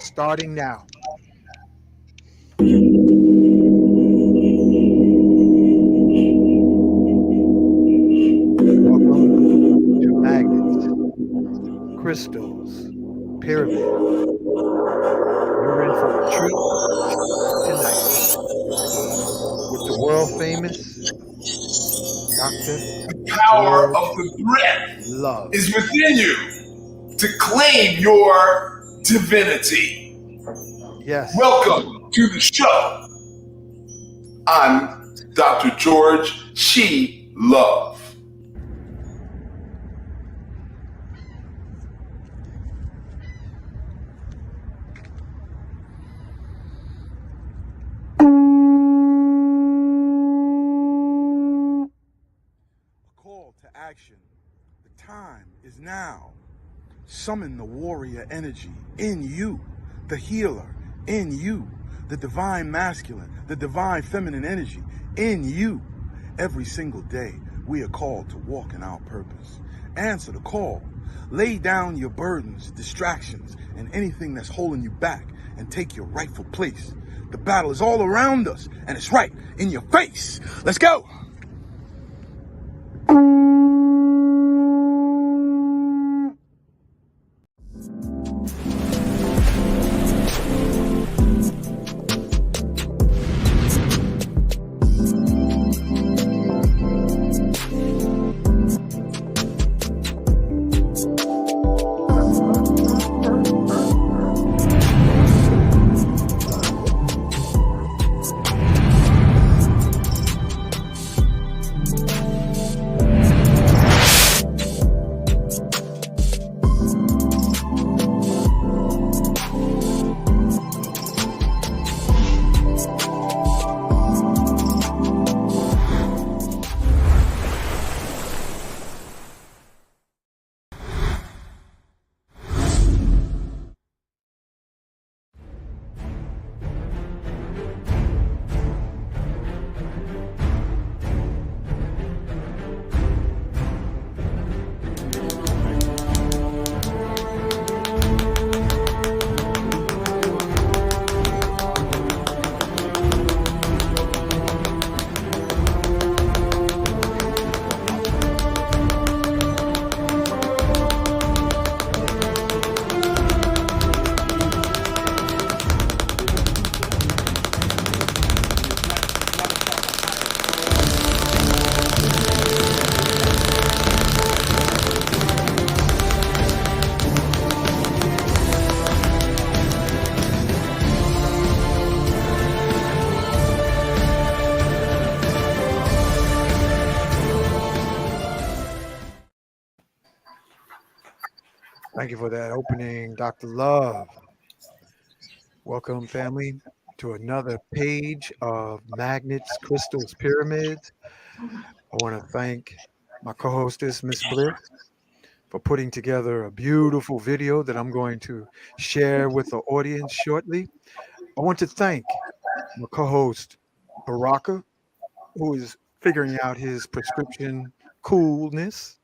starting now. Welcome to magnets, crystals, pyramids. You're in for a treat tonight with the world famous Dr. The power George of the breath Love. is within you to claim your divinity. Yes. Welcome to the show. I'm Dr. George Xavier Love. Call to action. The time is now. Summon the warrior energy in you, the healer in you, the divine masculine, the divine feminine energy in you. Every single day, we are called to walk in our purpose. Answer the call. Lay down your burdens, distractions, and anything that's holding you back, and take your rightful place. The battle is all around us, and it's right in your face. Let's go. Thank you for that opening, Dr. Love. Welcome, family, to another page of Magnets, Crystals, Pyramids. I want to thank my co hostess, Miss Bliss, for putting together a beautiful video that I'm going to share with the audience shortly. I want to thank my co host, Baraka, who is figuring out his prescription coolness.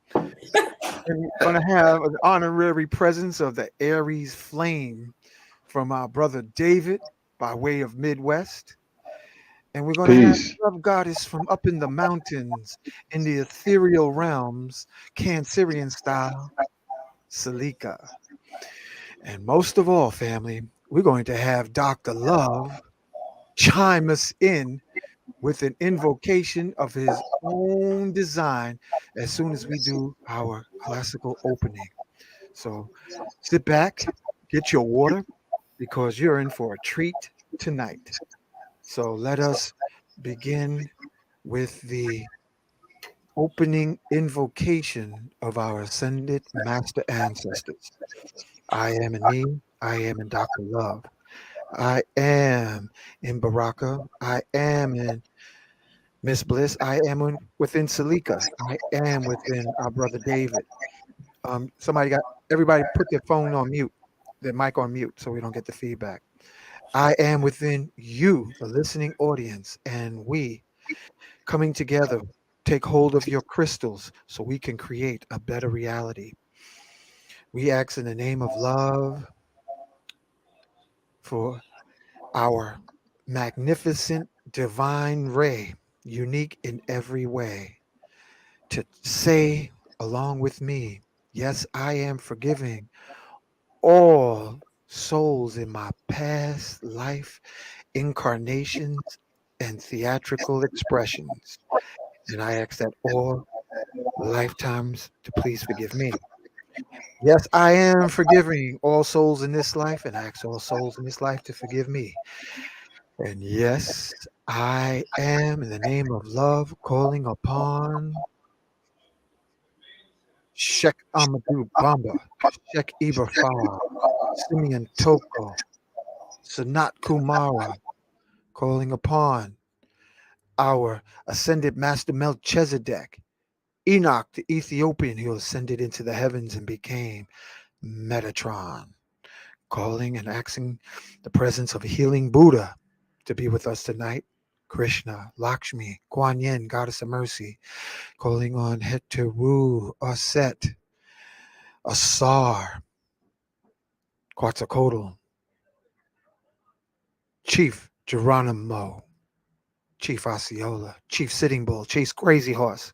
And we're going to have an honorary presence of the Aries flame from our brother David by way of Midwest. And we're going to have Peace. love goddess from up in the mountains in the ethereal realms, Cancerian style, Salika. And most of all, family, we're going to have Dr. Love chime us in with an invocation of his own design as soon as we do our classical opening. So sit back, get your water, because you're in for a treat tonight. So let us begin with the opening invocation of our ascended master ancestors. I am in me, I am in Dr. Love. I am in Baraka. I am in Miss Bliss. I am within Salika. I am within our brother David. Everybody put their phone on mute, their mic on mute, so we don't get the feedback. I am within you, the listening audience, and we coming together take hold of your crystals so we can create a better reality. We ask in the name of love, for our magnificent divine ray, unique in every way, to say along with me, yes, I am forgiving all souls in my past life, incarnations, and theatrical expressions. And I ask that all lifetimes to please forgive me. Yes, I am forgiving all souls in this life, and I ask all souls in this life to forgive me. And yes, I am, in the name of love, calling upon Sheikh Amadou Bamba, Sheikh Iberfa, Simeon Toko, Sanat Kumara, calling upon our ascended master Melchizedek, Enoch the Ethiopian, who ascended into the heavens and became Metatron, calling and asking the presence of healing Buddha to be with us tonight. Krishna, Lakshmi, Kuan Yin, Goddess of Mercy, calling on Heteru, Aset, Asar, Quetzalcoatl, Chief Geronimo, Chief Osceola, Chief Sitting Bull, Chief Crazy Horse,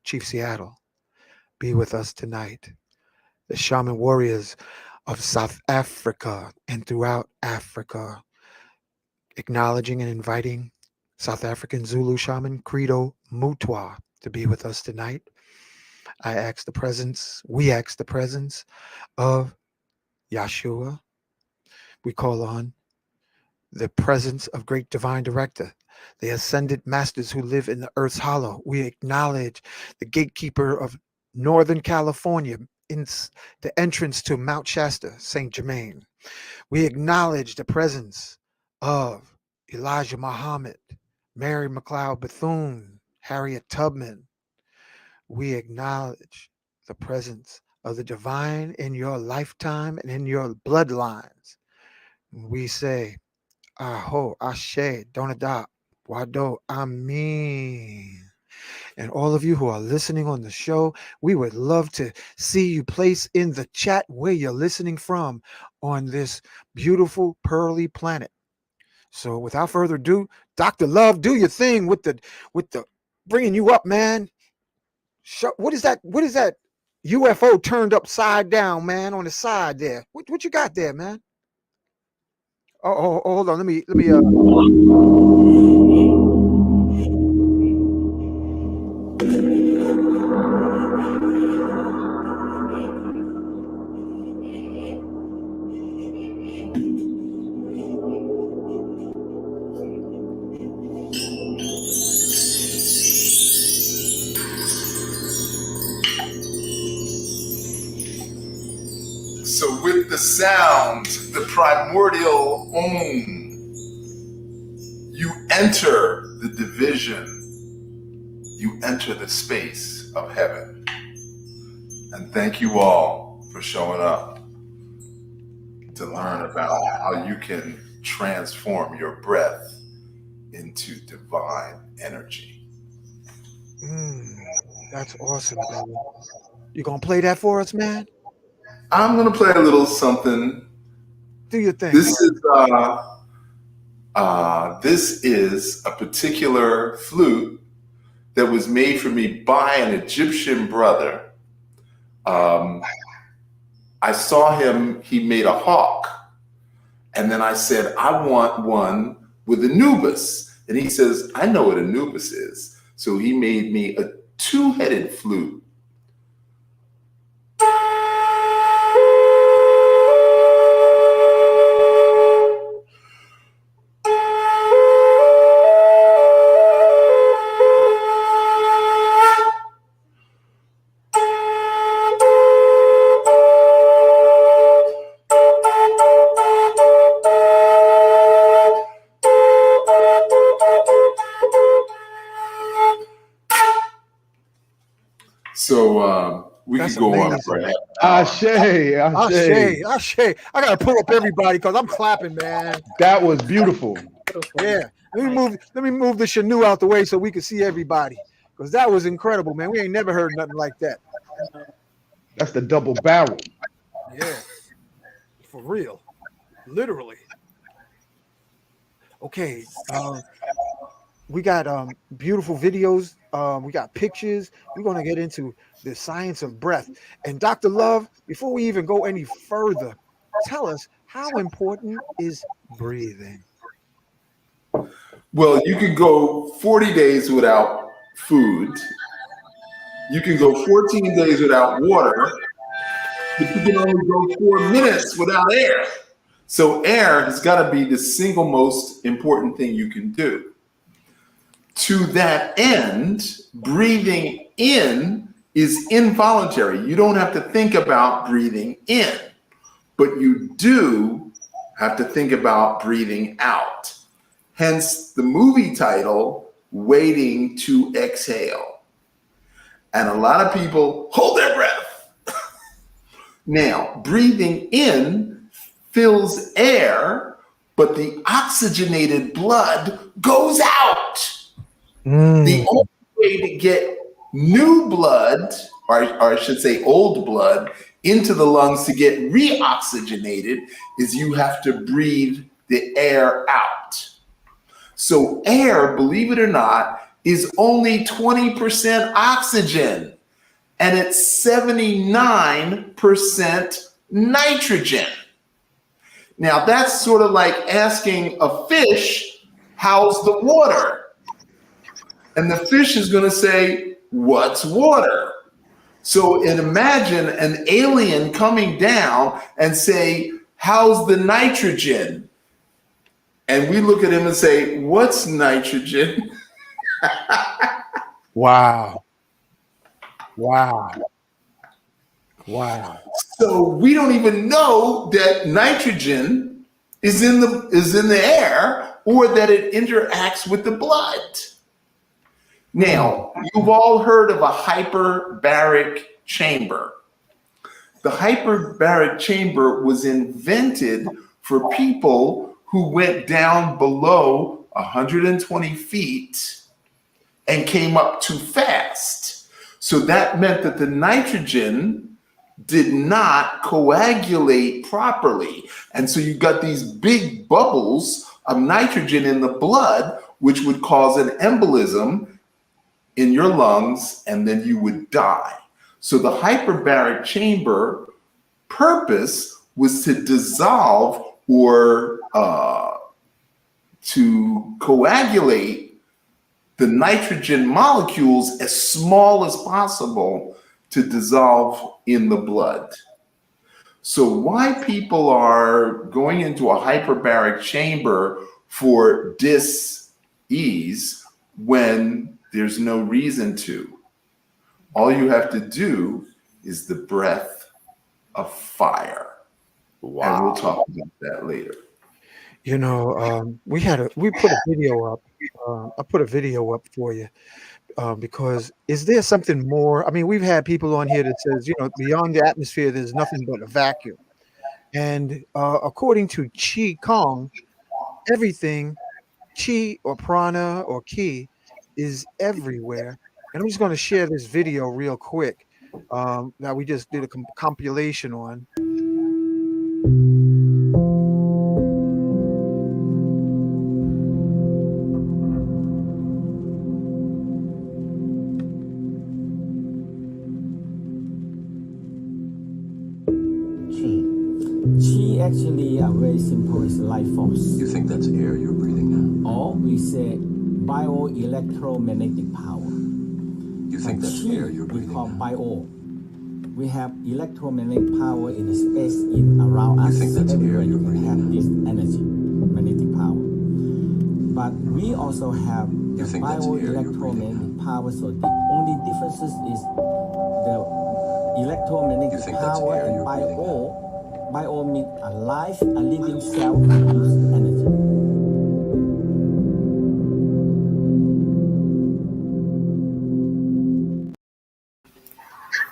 Chief Seattle, be with us tonight. The shaman warriors of South Africa and throughout Africa, acknowledging and inviting South African Zulu shaman Credo Mutwa to be with us tonight. We ask the presence of Yeshua. We call on the presence of great divine director, the ascended masters who live in the earth's hollow. We acknowledge the gatekeeper of Northern California in the entrance to Mount Shasta, St. Germain. We acknowledge the presence of Elijah Muhammad, Mary McLeod Bethune, Harriet Tubman. We acknowledge the presence of the divine in your lifetime and in your bloodlines. We say, Aho, Ashe, Donada, Wado, Amin. And all of you who are listening on the show, we would love to see you place in the chat where you're listening from on this beautiful pearly planet. So without further ado, Dr. Love, do your thing with the bringing you up, man. What is that? What is that UFO turned upside down, man, on the side there? What you got there, man? Oh, hold on. Let me So with the sound, the primordial you enter the division, you enter the space of heaven. And thank you all for showing up to learn about how you can transform your breath into divine energy. That's awesome, brother. You gonna play that for us, man? I'm gonna play a little something. Do your thing. This is a particular flute that was made for me by an Egyptian brother. I saw him, he made a hawk. And then I said, I want one with Anubis. And he says, I know what Anubis is. So he made me a two-headed flute. So we That's could go amazing. on for a half Ashe. I gotta pull up everybody because I'm clapping, man. That was beautiful. Yeah. Let me move the Shanu out the way so we can see everybody. Because that was incredible, man. We ain't never heard nothing like that. That's the double barrel. Yeah. For real. Literally. Okay, we got beautiful videos. We got pictures. We're going to get into the science of breath. And Dr. Love, before we even go any further, tell us, how important is breathing? Well, you can go 40 days without food. You can go 14 days without water, but you can only go 4 minutes without air. So air has got to be the single most important thing you can do. To that end, breathing in is involuntary. You don't have to think about breathing in, but you do have to think about breathing out. Hence the movie title, Waiting to Exhale. And a lot of people hold their breath. Now, breathing in fills air, but the oxygenated blood goes out. The only way to get new blood, or I should say old blood, into the lungs to get reoxygenated is you have to breathe the air out. So air, believe it or not, is only 20% oxygen, and it's 79% nitrogen. Now that's sort of like asking a fish, how's the water? And the fish is going to say, what's water? So imagine an alien coming down and say, how's the nitrogen? And we look at him and say, what's nitrogen? Wow. So we don't even know that nitrogen is in the air, or that it interacts with the blood. Now, you've all heard of a hyperbaric chamber. The hyperbaric chamber was invented for people who went down below 120 feet and came up too fast. So that meant that the nitrogen did not coagulate properly. And so you got these big bubbles of nitrogen in the blood, which would cause an embolism in your lungs, and then you would die. So the hyperbaric chamber purpose was to dissolve or to coagulate the nitrogen molecules as small as possible to dissolve in the blood. So why people are going into a hyperbaric chamber for dis-ease when there's no reason to? All you have to do is the breath of fire. Wow. And we'll talk about that later. You know, we put a video up. I put a video up for you because is there something more? I mean, we've had people on here that says, you know, beyond the atmosphere, there's nothing but a vacuum. And according to Qigong, everything, Qi or prana or Qi, is everywhere. And I'm just going to share this video real quick that we just did a compilation on. Qi actually are very simple, it's life force. You think that's air you're breathing now? Or we say bioelectromagnetic power. You think that's air you're breathing we call now? bio. We have electromagnetic power in the space in around us. You think that's everywhere air you you're can breathing have now? this energy, magnetic power. But we also have the think that's air you're breathing bioelectromagnetic power, so the only differences is the electromagnetic You think that's power air and you're breathing bio. Bio means alive, a living cell produce energy.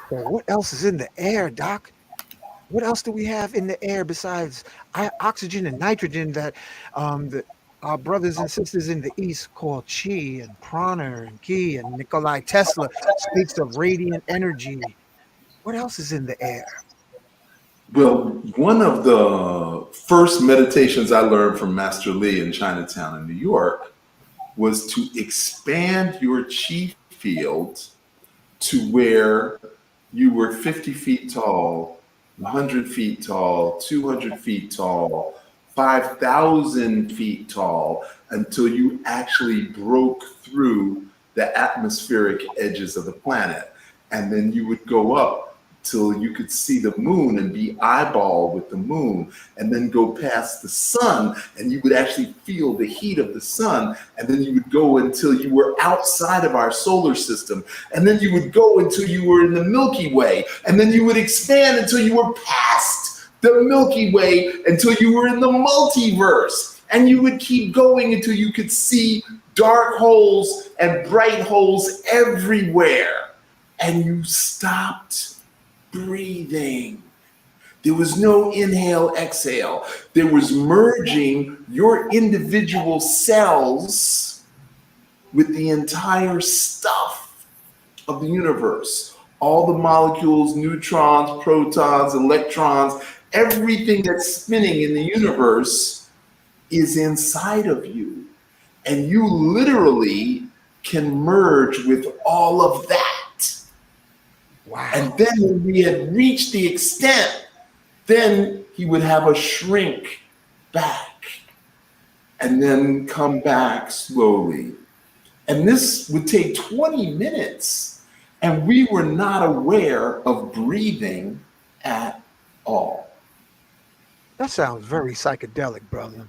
So what else is in the air, Doc? What else do we have in the air besides oxygen and nitrogen that our brothers and sisters in the East call Qi and prana and Ki, and Nikolai Tesla speaks of radiant energy? What else is in the air? Well, one of the first meditations I learned from Master Li in Chinatown in New York was to expand your chi field to where you were 50 feet tall, 100 feet tall, 200 feet tall, 5,000 feet tall, until you actually broke through the atmospheric edges of the planet. And then you would go up till you could see the moon and be eyeball with the moon, and then go past the sun and you would actually feel the heat of the sun. And then you would go until you were outside of our solar system. And then you would go until you were in the Milky Way. And then you would expand until you were past the Milky Way, until you were in the multiverse. And you would keep going until you could see dark holes and bright holes everywhere. And you stopped breathing. There was no inhale, exhale. There was merging your individual cells with the entire stuff of the universe. All the molecules, neutrons, protons, electrons, everything that's spinning in the universe is inside of you. And you literally can merge with all of that. Wow. And then when we had reached the extent, then he would have us shrink back and then come back slowly. And this would take 20 minutes. And we were not aware of breathing at all. That sounds very psychedelic, brother.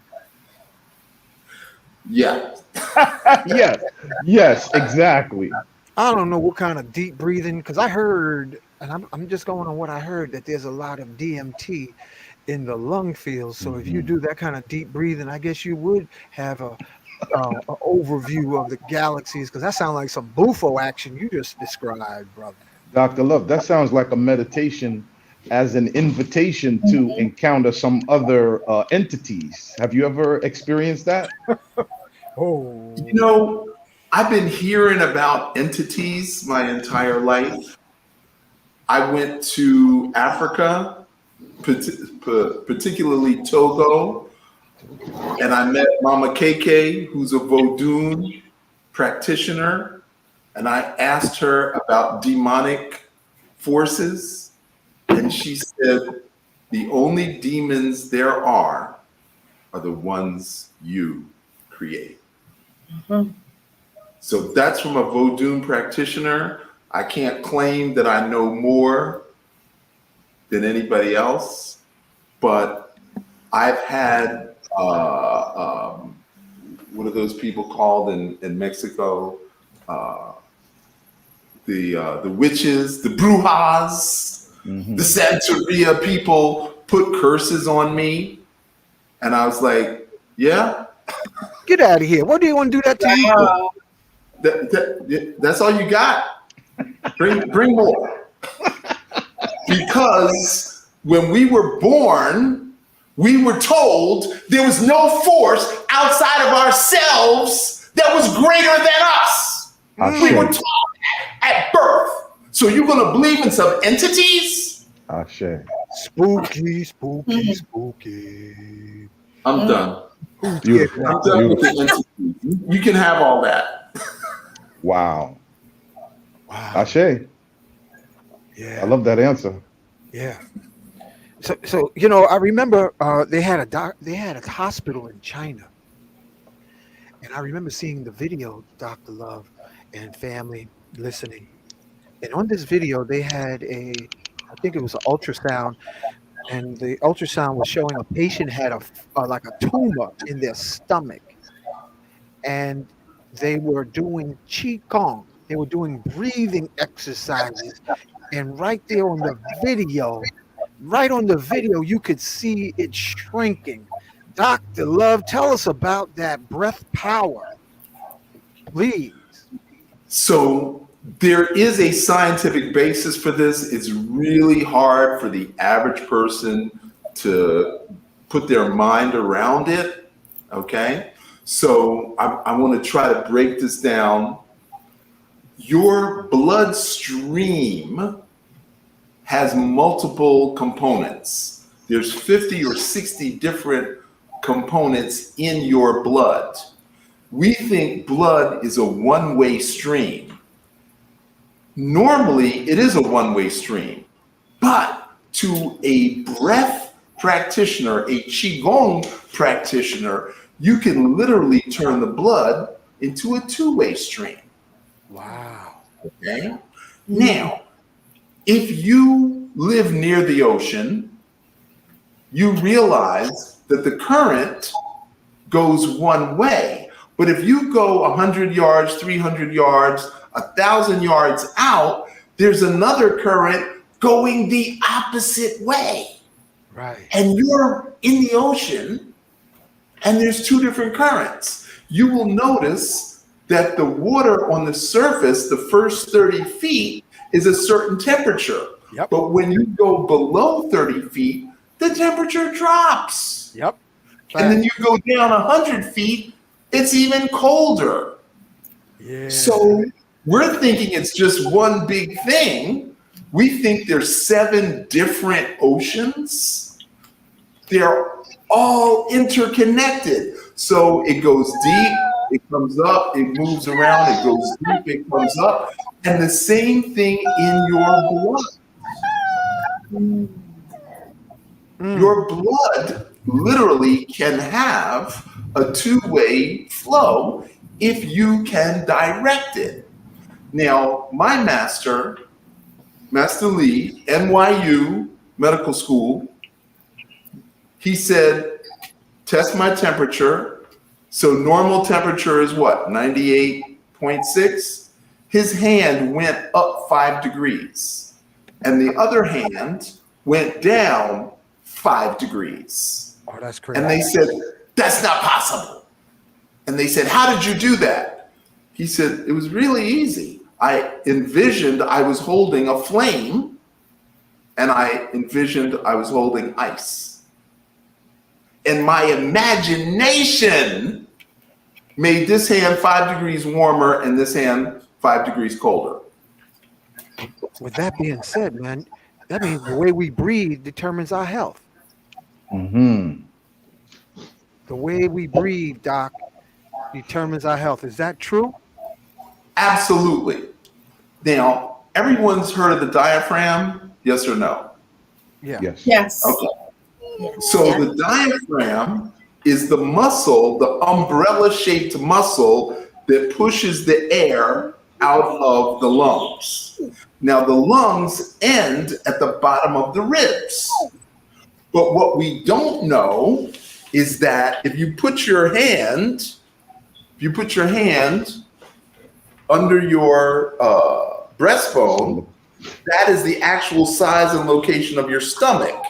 Yeah. Yes, exactly. I don't know what kind of deep breathing, because I heard, and I'm just going on what I heard, that there's a lot of DMT in the lung field. So if you do that kind of deep breathing, I guess you would have a overview of the galaxies, because that sounds like some bufo action you just described, brother. Dr. Love, that sounds like a meditation as an invitation to encounter some other entities. Have you ever experienced that? Oh, You know, I've been hearing about entities my entire life. I went to Africa, particularly Togo, and I met Mama Keke, who's a Vodun practitioner, and I asked her about demonic forces, and she said, the only demons there are the ones you create. Mhm. So that's from a Vodun practitioner. I can't claim that I know more than anybody else, but I've had, what are those people called in Mexico? The witches, the brujas, the Santeria people put curses on me. And I was like, yeah, get out of here. What do you want to do that to you for? Wow. that's all you got. Bring more. Because when we were born, we were told there was no force outside of ourselves that was greater than us. We were taught at birth. So you're going to believe in some entities? Ashe. Spooky, spooky, spooky. I'm done. Beautiful. I'm done with the entities. You can have all that. Wow. Wow. Ashe. Yeah. I love that answer. Yeah. So you know, I remember they had a hospital in China, and I remember seeing the video, Dr. Love and family listening. And on this video, they had I think it was an ultrasound, and the ultrasound was showing a patient had like a tumor in their stomach, and they were doing Qigong. They were doing breathing exercises, and right there on the video, you could see it shrinking. Dr. Love, tell us about that breath power, please. So there is a scientific basis for this. It's really hard for the average person to put their mind around it, okay? So I want to try to break this down. Your bloodstream has multiple components. there's 50 or 60 different components in your blood. We think blood is a one-way stream. Normally, it is a one-way stream, but to a breath practitioner, a Qigong practitioner, you can literally turn the blood into a two-way stream. Wow. Okay? Now, if you live near the ocean, you realize that the current goes one way. But if you go 100 yards, 300 yards, 1,000 yards out, there's another current going the opposite way. Right. And you're in the ocean, and there's two different currents. You will notice that the water on the surface, the first 30 feet, is a certain temperature. Yep. But when you go below 30 feet, the temperature drops. Yep. And then you go down 100 feet, it's even colder. Yeah. So we're thinking it's just one big thing. We think there's 7 different oceans. They're all interconnected. So it goes deep, it comes up, it moves around, it goes deep, it comes up. And the same thing in your blood. Your blood literally can have a two-way flow if you can direct it. Now, my master, Master Li, NYU Medical School, he said, test my temperature. So normal temperature is what, 98.6? His hand went up 5 degrees, and the other hand went down 5 degrees. Oh, that's crazy. And they said, that's not possible. And they said, how did you do that? He said, it was really easy. I envisioned I was holding a flame, and I envisioned I was holding ice. And my imagination made this hand 5 degrees warmer and this hand 5 degrees colder. With that being said, man, that means the way we breathe determines our health. Mm-hmm. The way we breathe, Doc, determines our health. Is that true? Absolutely. Now, everyone's heard of the diaphragm, yes or no? Yeah. Yes. Yes. Okay. So the diaphragm is the muscle, the umbrella-shaped muscle that pushes the air out of the lungs. Now, the lungs end at the bottom of the ribs. But what we don't know is that if you put your hand under your breastbone, that is the actual size and location of your stomach.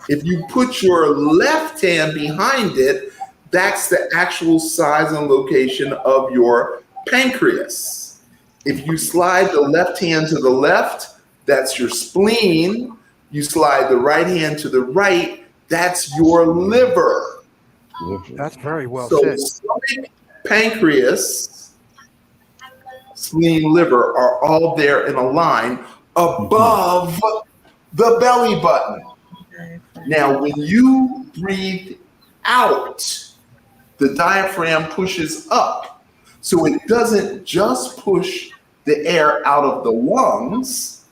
If you put your left hand behind it, that's the actual size and location of your pancreas. If you slide the left hand to the left, that's your spleen. You slide the right hand to the right, that's your liver. That's very well So said. stomach, pancreas, spleen, liver are all there in a line above the belly button. Now, when you breathe out, the diaphragm pushes up. So it doesn't just push the air out of the lungs,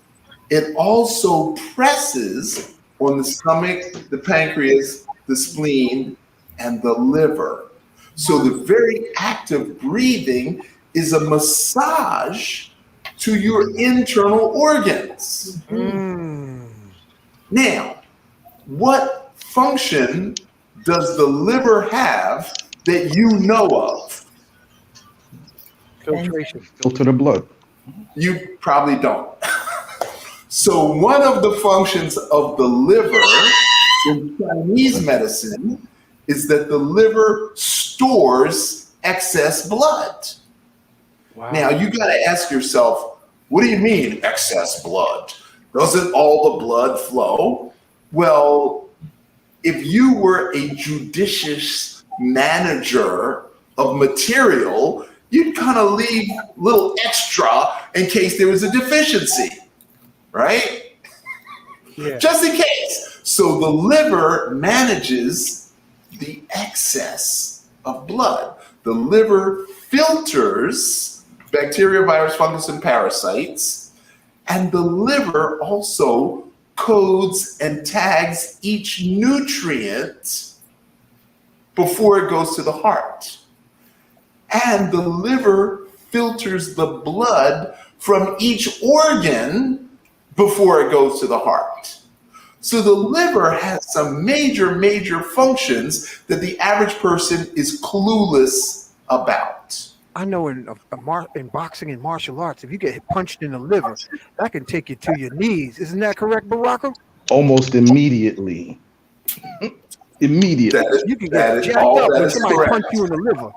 it also presses on the stomach, the pancreas, the spleen, and the liver. So the very act of breathing is a massage to your internal organs. Now, what function does the liver have that you know of? Filtration. Filter the blood. You probably don't. So one of the functions of the liver in Chinese medicine is that the liver stores excess blood. Wow. Now you got to ask yourself, what do you mean excess blood? Doesn't all the blood flow? Well, if you were a judicious manager of material, you'd kind of leave a little extra in case there was a deficiency, right? Yeah. Just in case. So So the liver manages the excess of blood. The liver filters bacteria, virus, fungus, and parasites, and the liver also codes and tags each nutrient before it goes to the heart. And the liver filters the blood from each organ before it goes to the heart. So the liver has some major functions that the average person is clueless about. I know in boxing and martial arts, if you get punched in the liver, that can take you to your knees. Isn't that correct, Baraka? Almost immediately. Immediately. You can get jacked up when somebody punch you in the liver.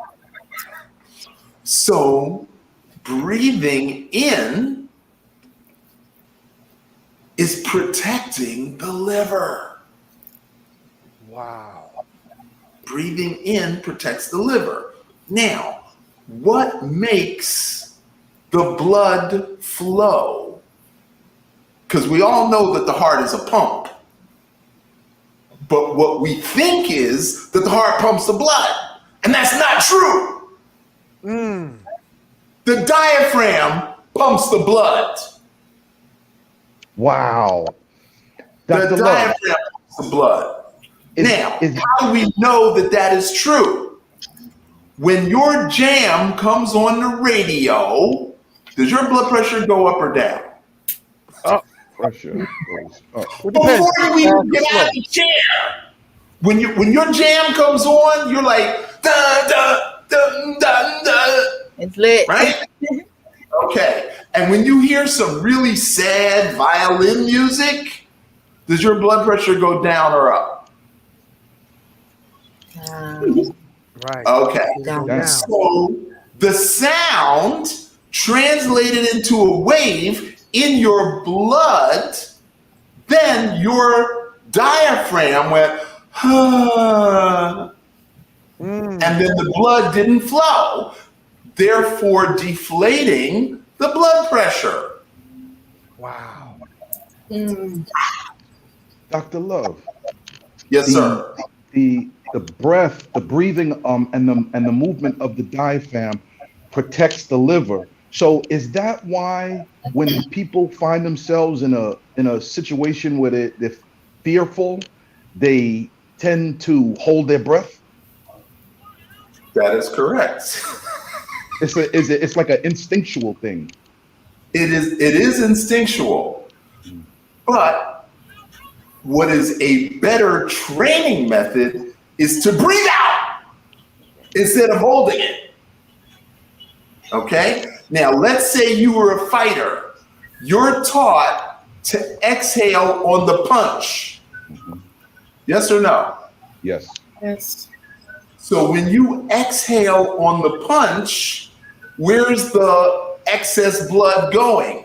So breathing in is protecting the liver. Wow. Breathing in protects the liver. Now, what makes the blood flow? Because we all know that the heart is a pump. But what we think is that the heart pumps the blood. And that's not true. The diaphragm pumps the blood. Wow. The diaphragm pumps the blood. Now, how do we know that that is true? When your jam comes on the radio, does your blood pressure go up or down? Pressure goes up. Before you even get out of the chair, when your jam comes on, you're like, dun, dun, dun, dun, dun. It's lit. Right? Okay. And when you hear some really sad violin music, does your blood pressure go down or up? Right. Okay. Down. So the sound translated into a wave in your blood, then your diaphragm went, and then the blood didn't flow, therefore deflating the blood pressure. Wow. Dr. Love. Yes, sir. The breath, the breathing, and the movement of the diaphragm protects the liver. So is that why when people find themselves in a situation where they're fearful, they tend to hold their breath? That is correct. It's like an instinctual thing. It is instinctual, but what is a better training method is to breathe out instead of holding it. Okay? Now, let's say you were a fighter. You're taught to exhale on the punch. Yes or no? Yes. Yes. So when you exhale on the punch, where's the excess blood going?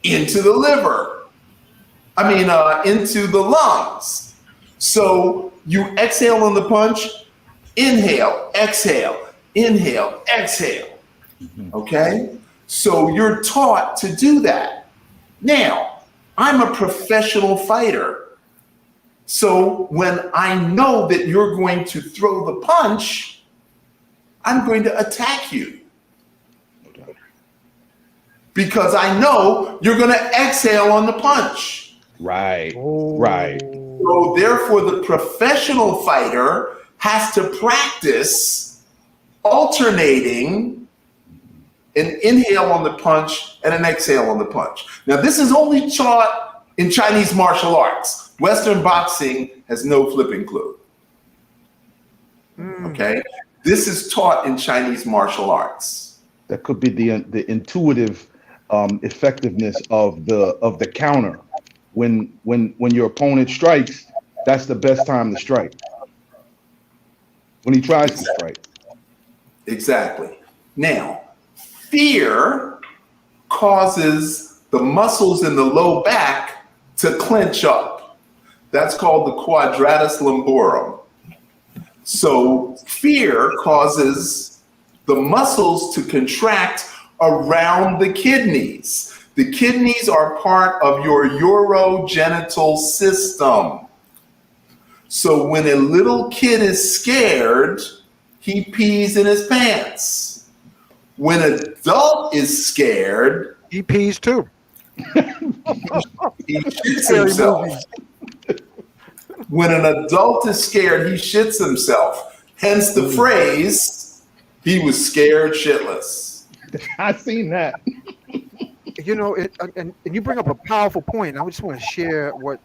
Into the liver. Into the lungs. So you exhale on the punch, inhale, exhale, exhale. Okay? So you're taught to do that. Now, I'm a professional fighter. So when I know that you're going to throw the punch, I'm going to attack you. Because I know you're going to exhale on the punch. Right. Right. So therefore, the professional fighter has to practice alternating an inhale on the punch and an exhale on the punch. Now, this is only taught in Chinese martial arts. Western boxing has no flipping clue. Okay? This is taught in Chinese martial arts. That could be the intuitive effectiveness of the counter. When your opponent strikes, that's the best time to strike. When he tries to strike. Exactly. Now, fear causes the muscles in the low back to clench up. That's called the quadratus lumborum. So fear causes the muscles to contract around the kidneys. The kidneys are part of your urogenital system. So when a little kid is scared, he pees in his pants. When an adult is scared, He pees too. he shits Scary himself. movies. When an adult is scared, he shits himself. Hence the phrase, he was scared shitless. I've seen that. You know, and you bring up a powerful point. I just want to share what,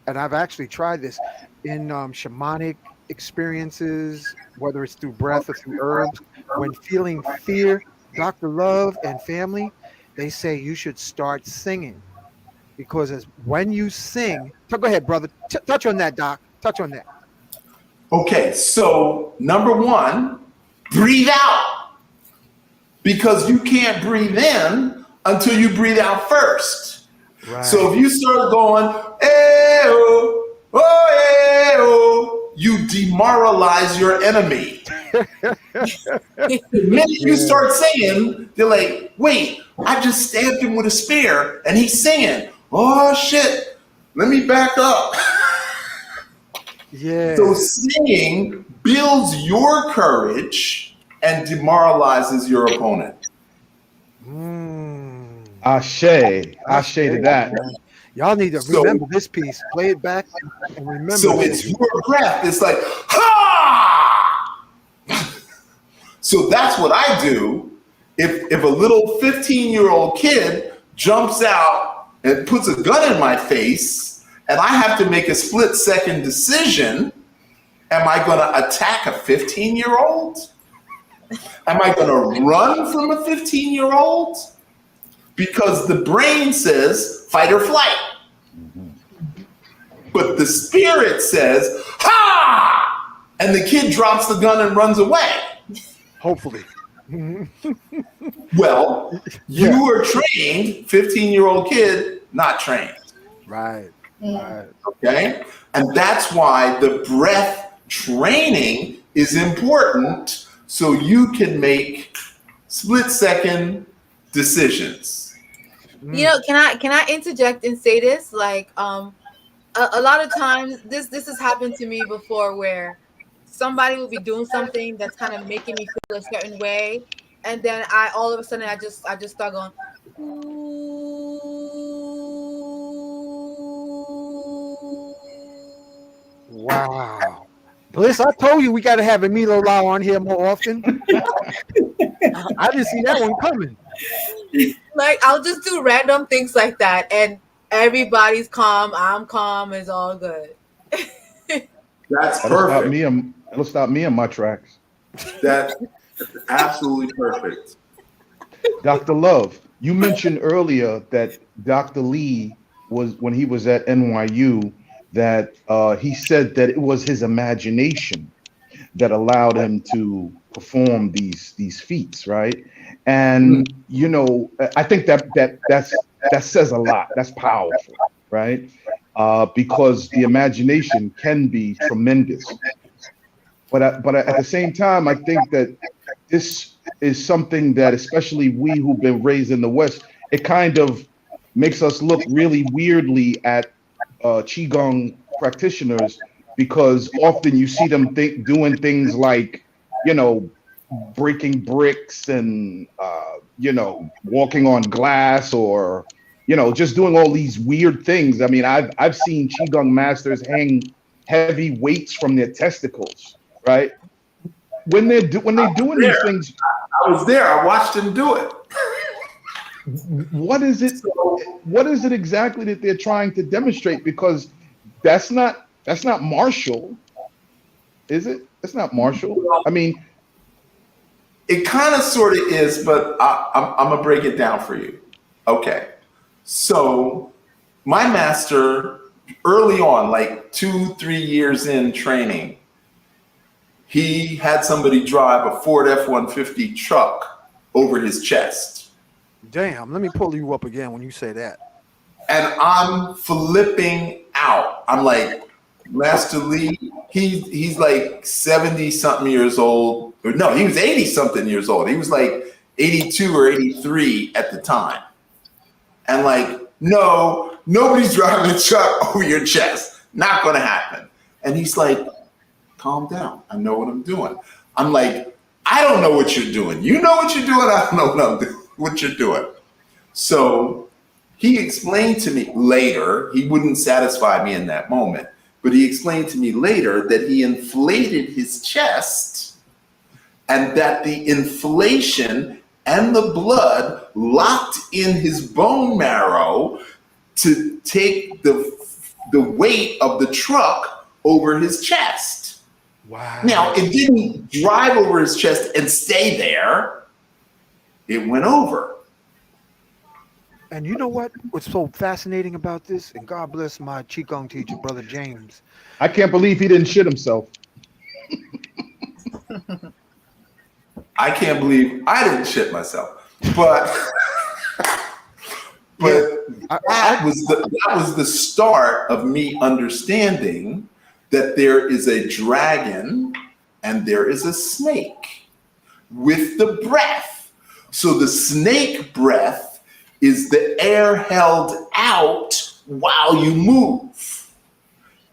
and I've actually tried this in shamanic experiences, whether it's through breath or through herbs. When feeling fear, Dr. Love and family, they say you should start singing. Because when you sing, go ahead, brother. Touch on that, Doc. Touch on that. Okay, so number one, breathe out. Because you can't breathe in until you breathe out first. Right. So if you start going, eh-oh, oh, eh-oh, you demoralize your enemy. The minute you start singing, they're like, wait, I just stabbed him with a spear and he's singing. Oh shit, let me back up. Yeah. So singing builds your courage and demoralizes your opponent. Ashe to that. Y'all need to So- remember this piece. Play it back and remember. So this. it's your breath. It's like, ha! So that's what I do. If a little 15-year-old kid jumps out and puts a gun in my face, and I have to make a split-second decision, am I going to attack a 15-year-old? Am I going to run from a 15-year-old? Because the brain says fight or flight. But the spirit says, ha! And the kid drops the gun and runs away. Hopefully. Well, you are trained, 15-year-old kid, not trained. Right. Right. Okay? And that's why the breath training is important so you can make split-second decisions. You know, can I interject and say this? Like, a lot of times this has happened to me before, where somebody will be doing something that's kind of making me feel a certain way, and then all of a sudden I just start going, Wow. Bliss, I told you we got to have Emilio Lau on here more often. I didn't see that one coming. like I'll just do random things like that, and everybody's calm. I'm calm. It's all good. That's That'll perfect. stop me in my tracks. That's absolutely perfect. Dr. Love, you mentioned earlier that Dr. Li was, when he was at NYU, that he said that it was his imagination that allowed him to perform these feats, right? And you know, I think that says a lot. That's powerful, right? Because the imagination can be tremendous. But at the same time, I think that this is something that, especially we who've been raised in the West, it kind of makes us look really weirdly at Qigong practitioners, because often you see them doing things like, you know, breaking bricks and, you know, walking on glass, or, you know, just doing all these weird things. I mean, I've seen Qigong masters hang heavy weights from their testicles, right? When they're doing these things. I was there. I watched him do it. What is it? What is it exactly that they're trying to demonstrate? Because that's not martial, is it? It's not martial. I mean, it kind of sort of is, but I'm gonna break it down for you. Okay, so my master, early on, like 2-3 years in training, he had somebody drive a Ford F-150 truck over his chest. Damn, let me pull you up again when you say that. And I'm flipping out. I'm like, Master Li, he's like 70-something years old. Or no, he was 80-something years old. He was like 82 or 83 at the time. And like, no, nobody's driving a truck over your chest. Not going to happen. And he's like, calm down. I know what I'm doing. I'm like, I don't know what you're doing. You know what you're doing. I don't know what I'm doing, what you're doing. So he explained to me later, he wouldn't satisfy me in that moment, but he explained to me later that he inflated his chest and that the inflation and the blood locked in his bone marrow to take the weight of the truck over his chest. Wow. Now, it didn't drive over his chest and stay there. It went over. And you know what? What's so fascinating about this? And God bless my Qigong teacher, Brother James. I can't believe he didn't shit himself. I can't believe I didn't shit myself. But that was the start of me understanding that there is a dragon and there is a snake with the breath. So the snake breath is the air held out while you move.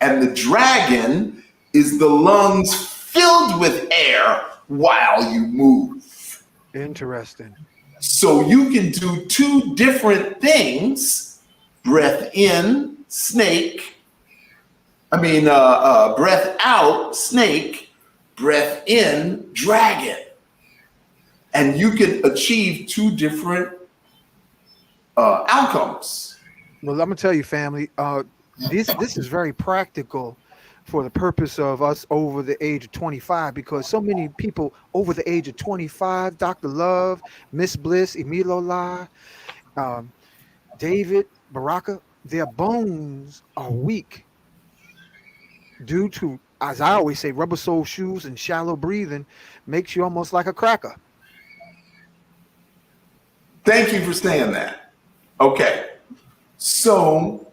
And the dragon is the lungs filled with air while you move. Interesting. So you can do two different things. Breath in, snake. Breath out, snake. Breath in, dragon. And you can achieve two different outcomes. Well, I'm gonna tell you, family. This is very practical for the purpose of us over the age of 25, because so many people over the age of 25, Dr. Love, Miss Bliss, Emilio La, David, Baraka, their bones are weak due to, as I always say, rubber sole shoes and shallow breathing makes you almost like a cracker. Thank you for saying that. Okay. So,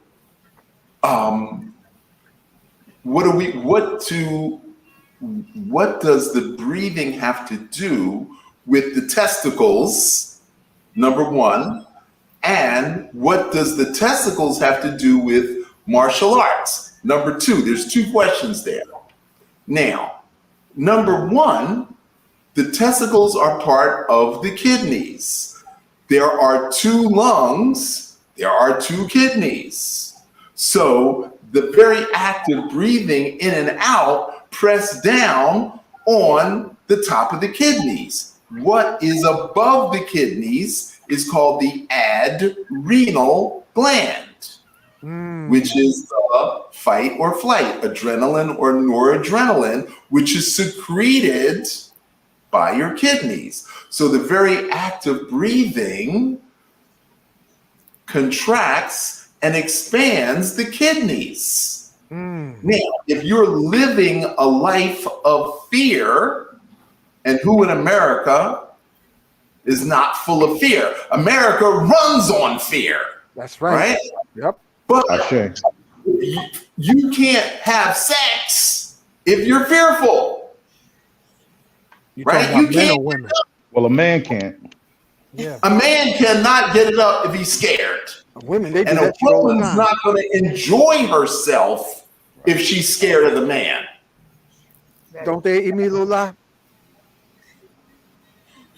what does the breathing have to do with the testicles, number one, and what does the testicles have to do with martial arts, number two? There's two questions there. Now, number one, the testicles are part of the kidneys. There are two lungs, there are two kidneys. So the very act of breathing in and out press down on the top of the kidneys. What is above the kidneys is called the adrenal gland, which is fight or flight, adrenaline or noradrenaline, which is secreted by your kidneys. So the very act of breathing contracts and expands the kidneys. Now, if you're living a life of fear, and who in America is not full of fear? America runs on fear. That's right. Yep. But Ashe. you can't have sex if you're fearful. You Right? talking You about men can't. or women? Well, a man can't. Yeah. A man cannot get it up if he's scared. Women, they do And a that shit all the woman's time. not going to enjoy herself if she's scared of the man. Don't they, Emilio La?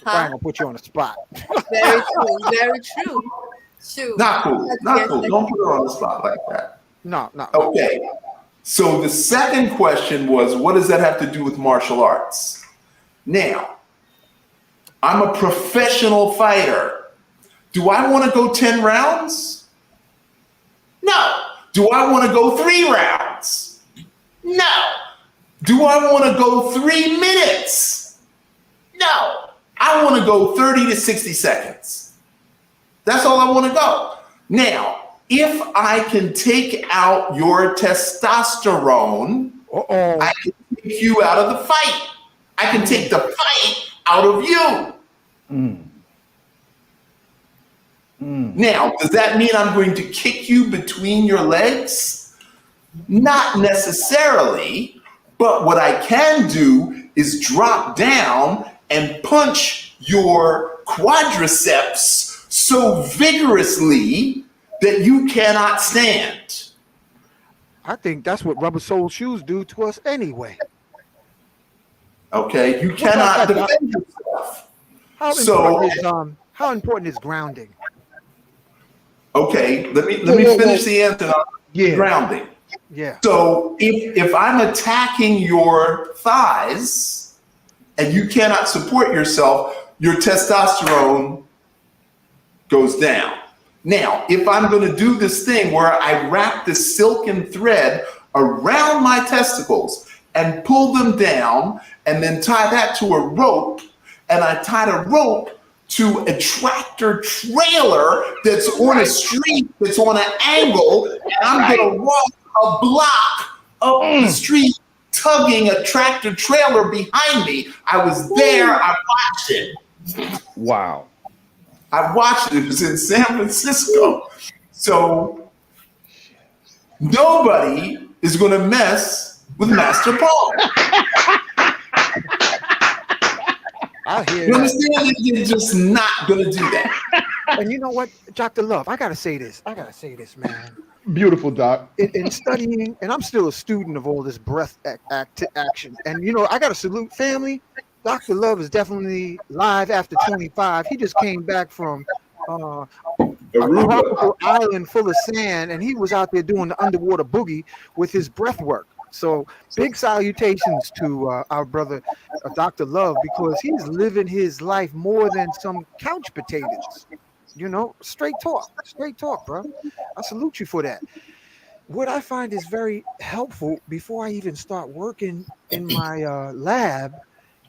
I Huh? ain't gonna put you on the spot. Very true. Very true. Shoot. Not cool. That's Not yes, cool. that's- Don't put her on the spot like that. No. Okay. So the second question was, what does that have to do with martial arts? Now, I'm a professional fighter. Do I want to go 10 rounds? No. Do I want to go 3 rounds? No. Do I want to go 3 minutes? No. I want to go 30 to 60 seconds. That's all I want to go. Now, if I can take out your testosterone, I can take you out of the fight. I can take the fight out of you. Now, does that mean I'm going to kick you between your legs? Not necessarily, but what I can do is drop down and punch your quadriceps so vigorously that you cannot stand. I think that's what rubber sole shoes do to us anyway. Okay, you What about cannot that, Doc? defend yourself. How So, important is grounding? okay, let me Whoa. finish the answer on Yeah. grounding. Yeah. So if I'm attacking your thighs and you cannot support yourself, your testosterone goes down. Now, if I'm going to do this thing where I wrap this silken thread around my testicles and pull them down and then tie that to a rope, and I tied a rope to a tractor trailer that's on a street, that's on an angle, and I'm going to walk a block up the street tugging a tractor trailer behind me. I was there, I watched it. Wow. I watched it. It was in San Francisco. So nobody is going to mess with Master Paul. I hear You that. understand? They're just not going to do that. And you know what, Dr. Love, I gotta say this, man. Beautiful, Doc. In studying, and I'm still a student of all this breath action. And you know, I gotta salute family. Dr. Love is definitely live after 25. He just came back from a tropical island full of sand, and he was out there doing the underwater boogie with his breath work. So big salutations to our brother Dr. Love, because he's living his life more than some couch potatoes. You know, straight talk, bro. I salute you for that. What I find is very helpful before I even start working in my lab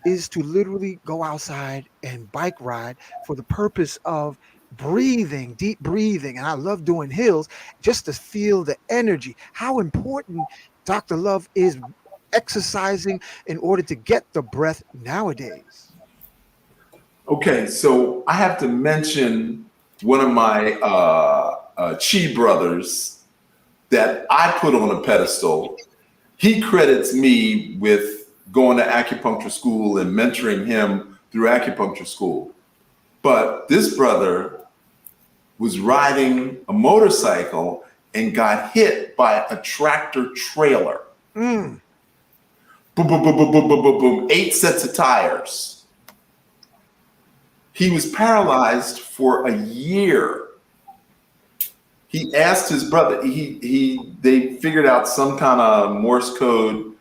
is to literally go outside and bike ride for the purpose of breathing, deep breathing. And I love doing hills just to feel the energy. How important Dr. Love is exercising in order to get the breath nowadays. Okay, so I have to mention one of my Chi brothers that I put on a pedestal. He credits me with going to acupuncture school and mentoring him through acupuncture school. But this brother was riding a motorcycle and got hit by a tractor trailer. Boom, boom, boom, boom, boom, boom, boom, boom. 8 sets of tires. He was paralyzed for a year. He asked his brother, they figured out some kind of Morse code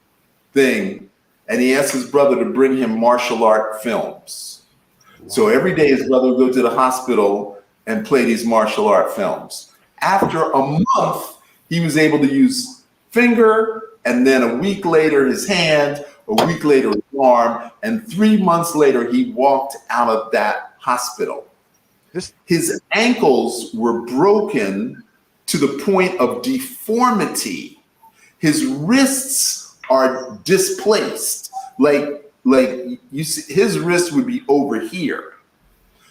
thing, and he asked his brother to bring him martial art films. Wow. So every day his brother would go to the hospital and play these martial art films. After a month, he was able to use finger, and then a week later his hand, a week later his arm, and 3 months later he walked out of that hospital. His ankles were broken to the point of deformity. His wrists are displaced. Like you see, his wrist would be over here.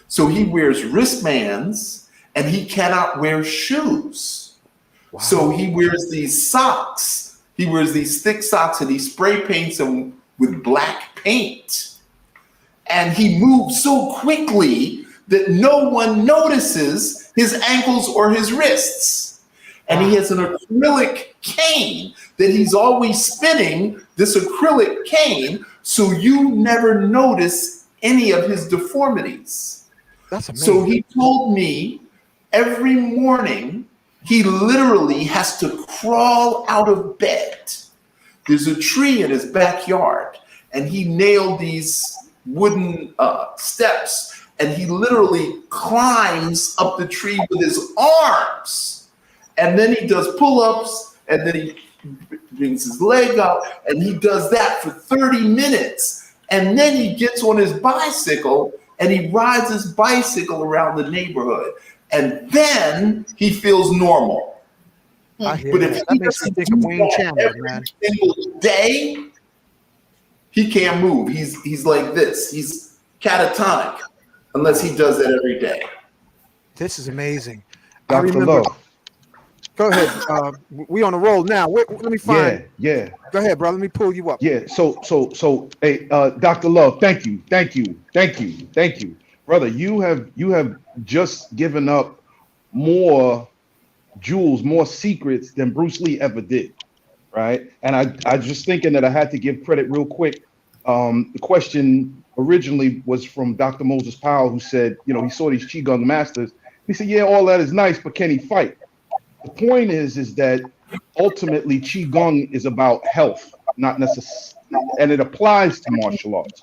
So he wears wristbands and he cannot wear shoes. Wow. So he wears these socks. He wears these thick socks and he spray paints them with black paint. And he moves so quickly that no one notices his ankles or his wrists. And he has an acrylic cane that he's always spinning, this acrylic cane, so you never notice any of his deformities. That's amazing. So he told me every morning he literally has to crawl out of bed. There's a tree in his backyard, and he nailed these wooden steps, and he literally climbs up the tree with his arms, and then he does pull-ups, and then he brings his leg up, and he does that for 30 minutes, and then he gets on his bicycle and he rides his bicycle around the neighborhood, and then he feels normal. I hear But that. if That he makes me doesn't think do of Wayne that Chandler, every man. single day, he can't move. He's like this. He's catatonic unless he does that every day. This is amazing. I Dr. remember. Love. Go ahead. We on a roll now. Let me find. Yeah. Go ahead, bro. Let me pull you up. Yeah. So, hey, Dr. Love, thank you, brother. You have just given up more jewels, more secrets than Bruce Lee ever did, right? And I just thinking that I had to give credit real quick. The question originally was from Dr. Moses Powell, who said, you know, he saw these Qigong masters. He said, yeah, all that is nice, but can he fight? The point is that ultimately Qigong is about health, not necessarily, and it applies to martial arts.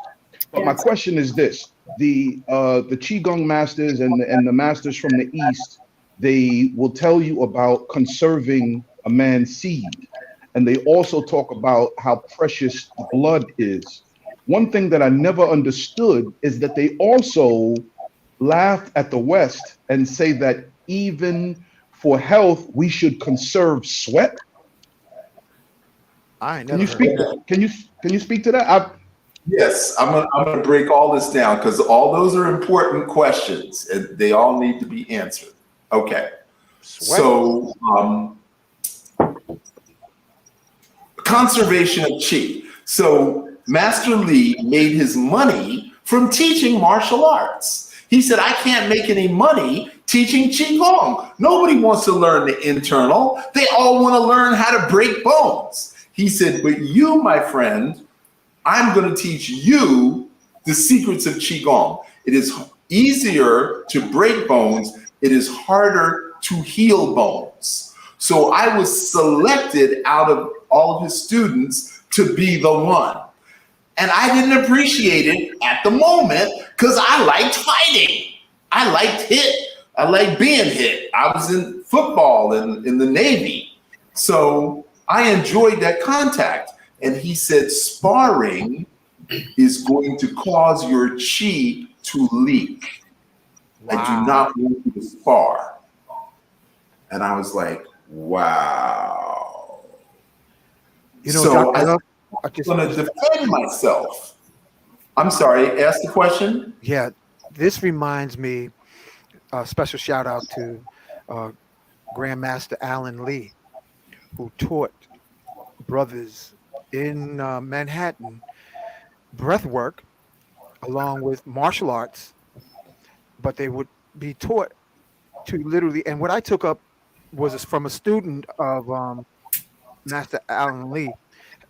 But my question is this: the Qigong masters and the masters from the East, they will tell you about conserving a man's seed, and they also talk about how precious the blood is. One thing that I never understood is that they also laugh at the West and say that even for health we should conserve sweat. I ain't Can never you heard speak? that. Can you speak to that? Yes, I'm gonna break all this down because all those are important questions and they all need to be answered. Okay. Sweat. So conservation of Qi. So Master Li made his money from teaching martial arts. He said, I can't make any money teaching Qigong. Nobody wants to learn the internal. They all want to learn how to break bones. He said, but you, my friend, I'm going to teach you the secrets of Qigong. It is easier to break bones. It is harder to heal bones. So I was selected out of all of his students to be the one. And I didn't appreciate it at the moment because I liked fighting. I liked hit. I liked being hit. I was in football and in the Navy. So I enjoyed that contact. And he said, sparring is going to cause your Qi to leak. Wow. I do not want you to spar. And I was like, wow. You know, so I'm going to defend myself. I'm sorry, ask the question? Yeah, this reminds me, a special shout out to Grandmaster Alan Lee, who taught brothers in Manhattan breath work along with martial arts, but they would be taught to literally, and what I took up was from a student of Master Alan Lee,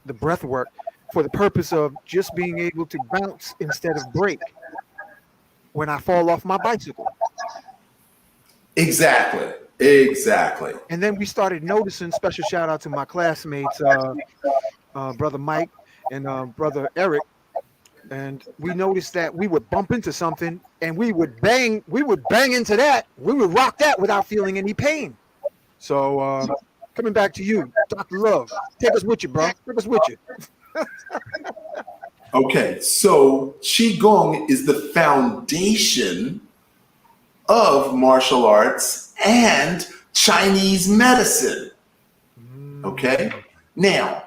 the breath work for the purpose of just being able to bounce instead of break when I fall off my bicycle. Exactly. And then we started noticing, special shout out to my classmates, Brother Mike and Brother Eric, and we noticed that we would bump into something and we would bang into that. We would rock that without feeling any pain. So coming back to you, Dr. Love, take us with you, bro. Take us with you. Okay, so Qigong is the foundation of martial arts and Chinese medicine. Okay? Now,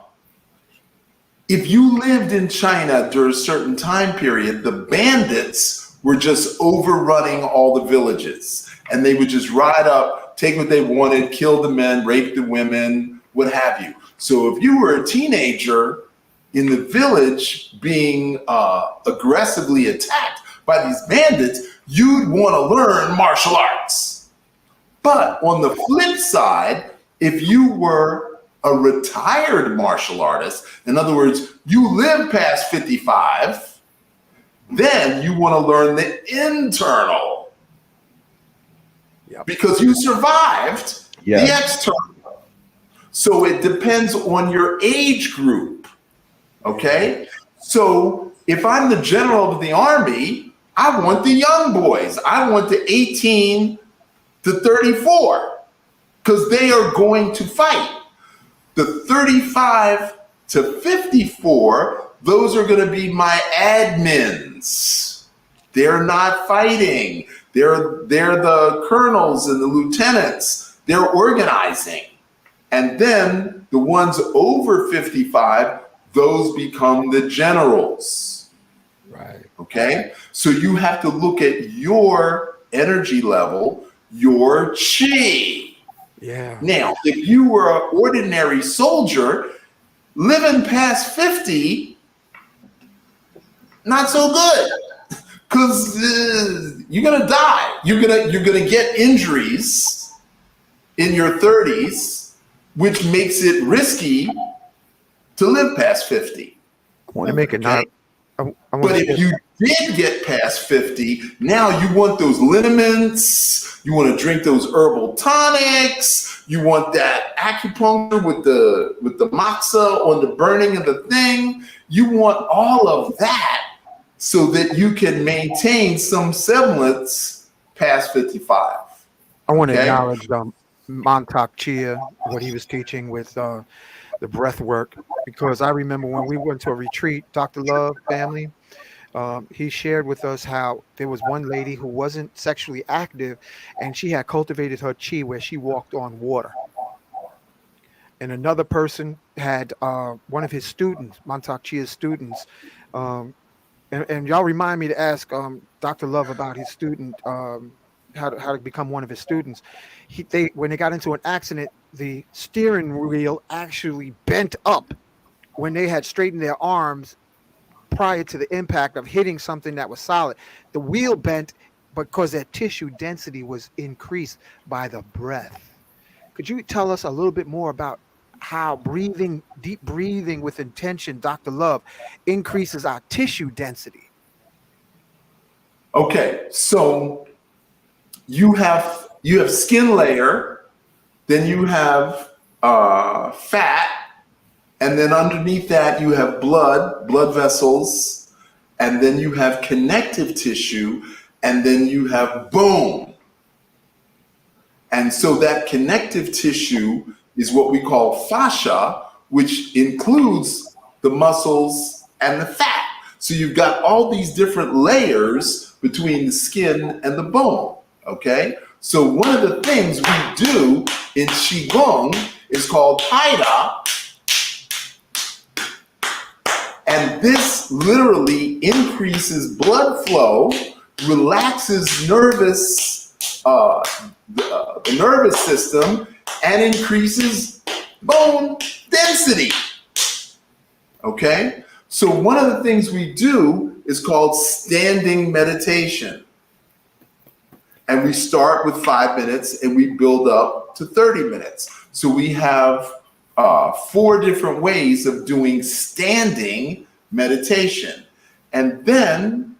if you lived in China during a certain time period, the bandits were just overrunning all the villages. And they would just ride up, take what they wanted, kill the men, rape the women, what have you. So if you were a teenager in the village being aggressively attacked by these bandits, you'd want to learn martial arts. But on the flip side, if you were a retired martial artist, in other words, you live past 55, then you want to learn the internal. Yep. Because you survived the external. So it depends on your age group. Okay? So if I'm the general of the army, I want the young boys. I want the 18 to 34 because they are going to fight. The 35 to 54, those are going to be my admins. They're not fighting. They're the colonels and the lieutenants. They're organizing. And then the ones over 55, those become the generals. Right. Okay? So you have to look at your energy level, your Qi. Yeah. Now, if you were an ordinary soldier, living past 50, not so good. because you're gonna die. You're gonna get injuries in your 30s, which makes it risky to live past 50. I want to make it not. I want But to if you did get past 50, now you want those liniments, you want to drink those herbal tonics, you want that acupuncture with the moxa on the burning of the thing. You want all of that so that you can maintain some semblance past 55. I want to Okay? acknowledge Montauk Chia, what he was teaching with the breath work, because I remember when we went to a retreat, Dr. Love family, he shared with us how there was one lady who wasn't sexually active, and she had cultivated her chi where she walked on water. And another person had one of his students, Montauk Chia's students, and y'all remind me to ask Dr. Love about his student, how to become one of his students. When they got into an accident, the steering wheel actually bent up when they had straightened their arms prior to the impact of hitting something that was solid. The wheel bent because their tissue density was increased by the breath. Could you tell us a little bit more about how deep breathing with intention, Dr. Love, increases our tissue density? Okay, so you have skin layer, then you have fat, and then underneath that you have blood vessels, and then you have connective tissue, and then you have bone. And so that connective tissue is what we call fascia, which includes the muscles and the fat. So you've got all these different layers between the skin and the bone, okay? So one of the things we do in Qigong is called Haida, and this literally increases blood flow, relaxes the nervous system, and increases bone density. Okay? So one of the things we do is called standing meditation. And we start with 5 minutes and we build up to 30 minutes. So we have 4 different ways of doing standing meditation. And then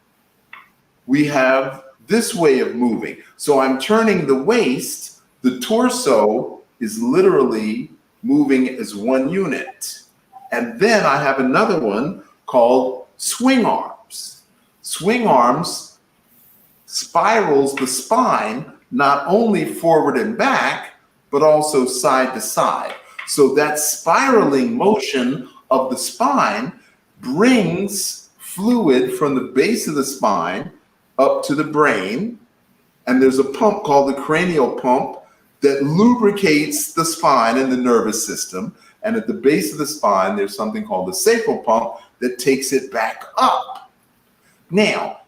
we have this way of moving. So I'm turning the waist, the torso is literally moving as one unit. And then I have another one called swing arms. Swing arms spirals the spine not only forward and back, but also side to side. So that spiraling motion of the spine brings fluid from the base of the spine up to the brain. And there's a pump called the cranial pump that lubricates the spine and the nervous system. And at the base of the spine, there's something called the sacral pump that takes it back up. Now,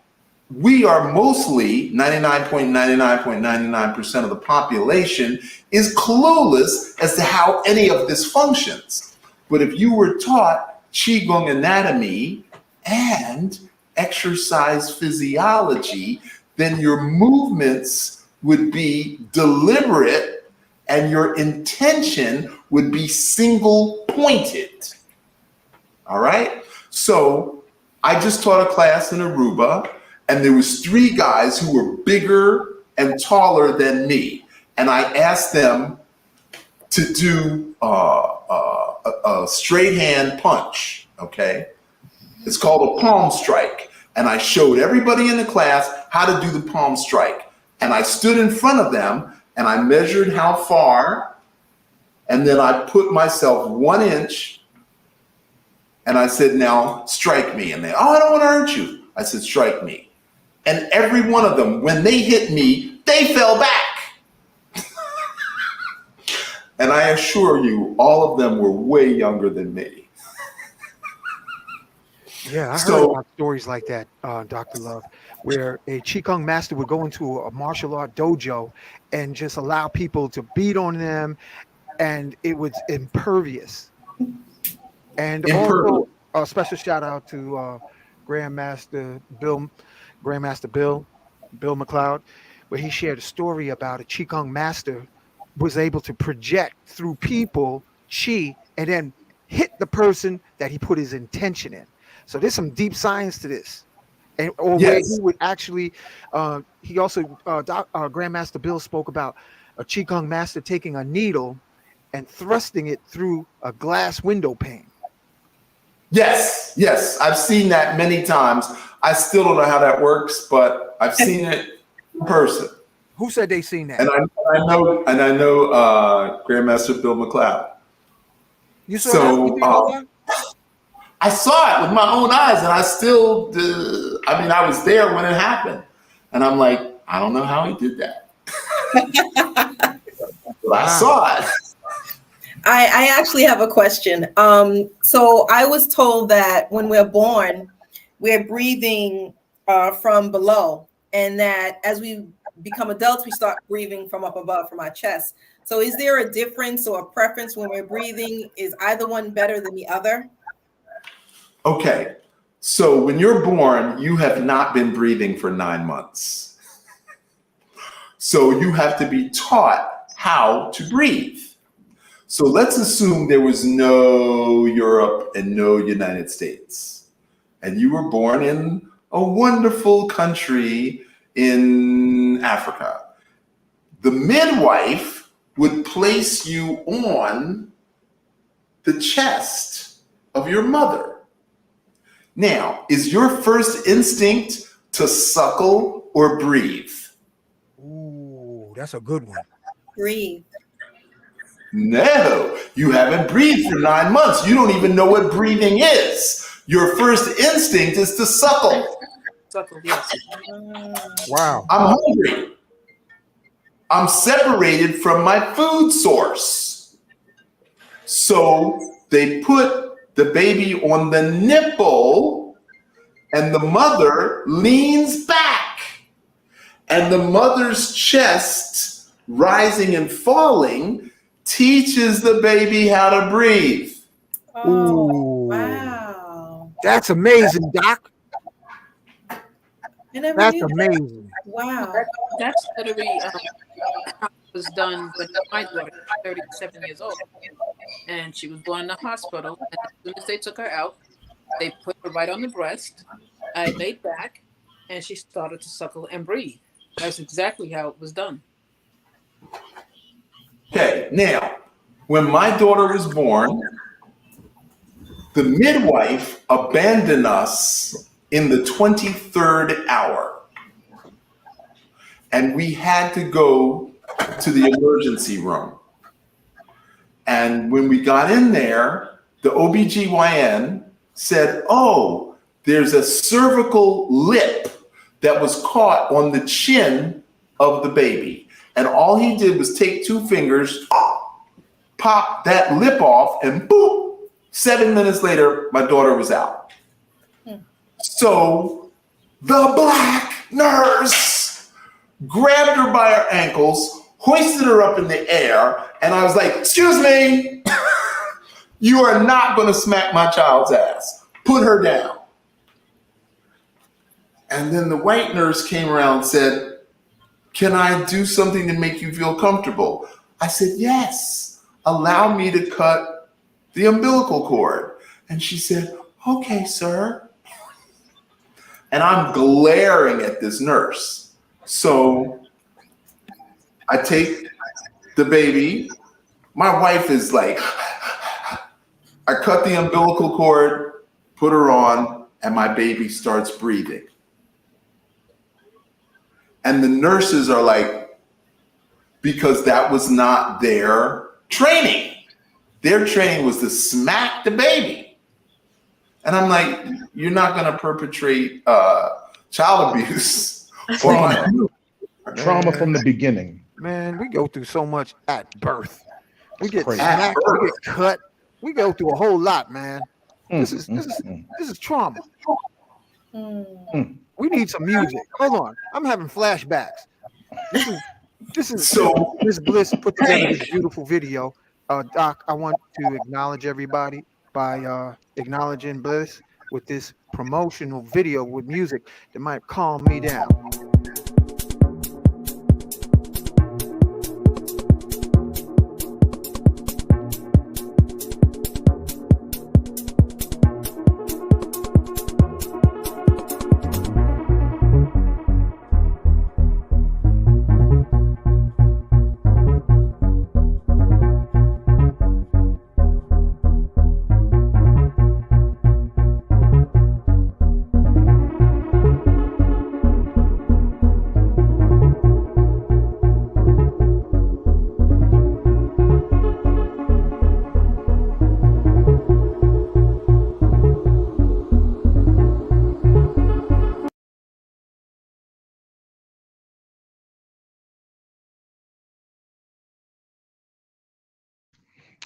we are mostly 99.99% of the population is clueless as to how any of this functions. But if you were taught Qigong anatomy and exercise physiology, then your movements would be deliberate and your intention would be single pointed. All right? So I just taught a class in Aruba, and there was 3 guys who were bigger and taller than me. And I asked them to do a straight hand punch, okay? It's called a palm strike. And I showed everybody in the class how to do the palm strike. And I stood in front of them and I measured how far, and then I put myself 1 inch and I said, now strike me. And they, oh, I don't want to hurt you. I said, strike me. And every one of them, when they hit me, they fell back. And I assure you, all of them were way younger than me. Yeah, I heard about stories like that, Dr. Love, where a Qigong master would go into a martial art dojo and just allow people to beat on them, and it was impervious. And also, a special shout out to Grandmaster Bill, Bill McLeod, where he shared a story about a Qigong master was able to project through people Qi and then hit the person that he put his intention in. So there's some deep science to this. And or where he Yes. would actually, he also, Grandmaster Bill spoke about a Qigong master taking a needle and thrusting it through a glass window pane. Yes, yes, I've seen that many times. I still don't know how that works, but I've seen it in person. Who said they seen that? And I know Grandmaster Bill McLeod. You saw that? You So did know I saw it with my own eyes, and I still, I was there when it happened, and I'm like, I don't know how he did that, but I saw it. I actually have a question. So I was told that when we're born, we're breathing from below, and that as we become adults, we start breathing from up above, from our chest. So is there a difference or a preference when we're breathing? Is either one better than the other? Okay, so when you're born, you have not been breathing for 9 months. So you have to be taught how to breathe. So let's assume there was no Europe and no United States, and you were born in a wonderful country in Africa. The midwife would place you on the chest of your mother. Now, is your first instinct to suckle or breathe? Ooh, that's a good one. Breathe. No, you haven't breathed for 9 months. You don't even know what breathing is. Your first instinct is to suckle. Suckle, yes. Wow. I'm hungry. I'm separated from my food source. So they put the baby on the nipple, and the mother leans back, and the mother's chest rising and falling teaches the baby how to breathe. Oh, Ooh. wow. That's amazing, Doc. I never That's knew that. amazing. Wow. That's literally how it was done when my daughter was 37 years old. And she was born in the hospital. And as soon as they took her out, they put her right on the breast. I laid back, and she started to suckle and breathe. That's exactly how it was done. Okay, now, when my daughter was born, the midwife abandoned us in the 23rd hour. And we had to go to the emergency room. And when we got in there, the OBGYN said, oh, there's a cervical lip that was caught on the chin of the baby. And all he did was take 2 fingers, pop that lip off, and boop, 7 minutes later, my daughter was out. So the black nurse grabbed her by her ankles, hoisted her up in the air, and I was like, excuse me, you are not going to smack my child's ass. Put her down. And then the white nurse came around and said, can I do something to make you feel comfortable? I said, yes, allow me to cut the umbilical cord. And she said, okay, sir. And I'm glaring at this nurse. So I take the baby. My wife is like, I cut the umbilical cord, put her on, and my baby starts breathing. And the nurses are like, because that was not their training. Their training was to smack the baby. And I'm like, you're not going to perpetrate child abuse. Trauma from the beginning. Man, we go through so much at birth. We get Crazy. smacked, we get cut. We go through a whole lot, man. This is trauma. We need some music. Hold on, I'm having flashbacks. This is So- Miss Bliss put together this beautiful video. Doc, I want to acknowledge everybody by acknowledging Bliss. with this promotional video with music that might calm me down.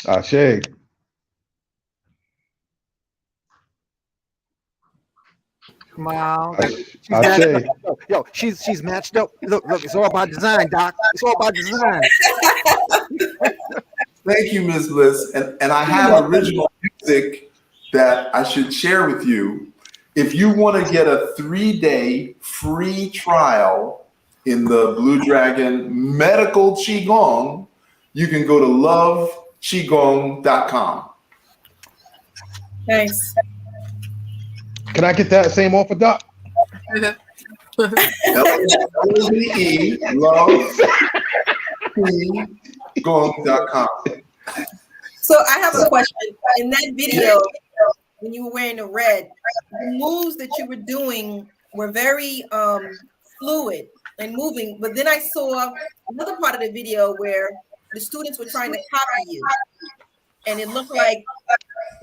Ashe. Smile. Ashe. Yo, she's matched up. Look, it's all about design, Doc. It's all about design. Thank you, Ms. Bliss. And I have original music that I should share with you. If you want to get a 3-day free trial in the Blue Dragon Medical Qigong, you can go to loveqigong.com. Nice. Can I get that same offer, Doc? L-O-V-E, loveqigong.com. So I have a question. In that video, when you were wearing the red, the moves that you were doing were very fluid and moving. But then I saw another part of the video where the students were trying to copy you. And it looked like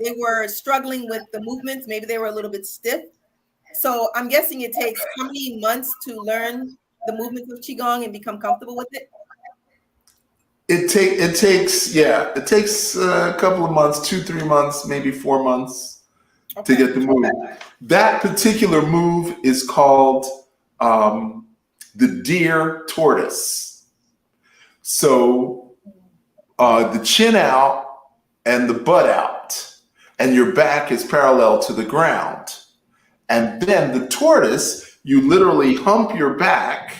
they were struggling with the movements. Maybe they were a little bit stiff. So I'm guessing it takes how many months to learn the movements of Qigong and become comfortable with it? It takes a couple of months, 2-3 months, maybe 4 months to get the move. That particular move is called the deer tortoise. So the chin out and the butt out, and your back is parallel to the ground. And then the tortoise, you literally hump your back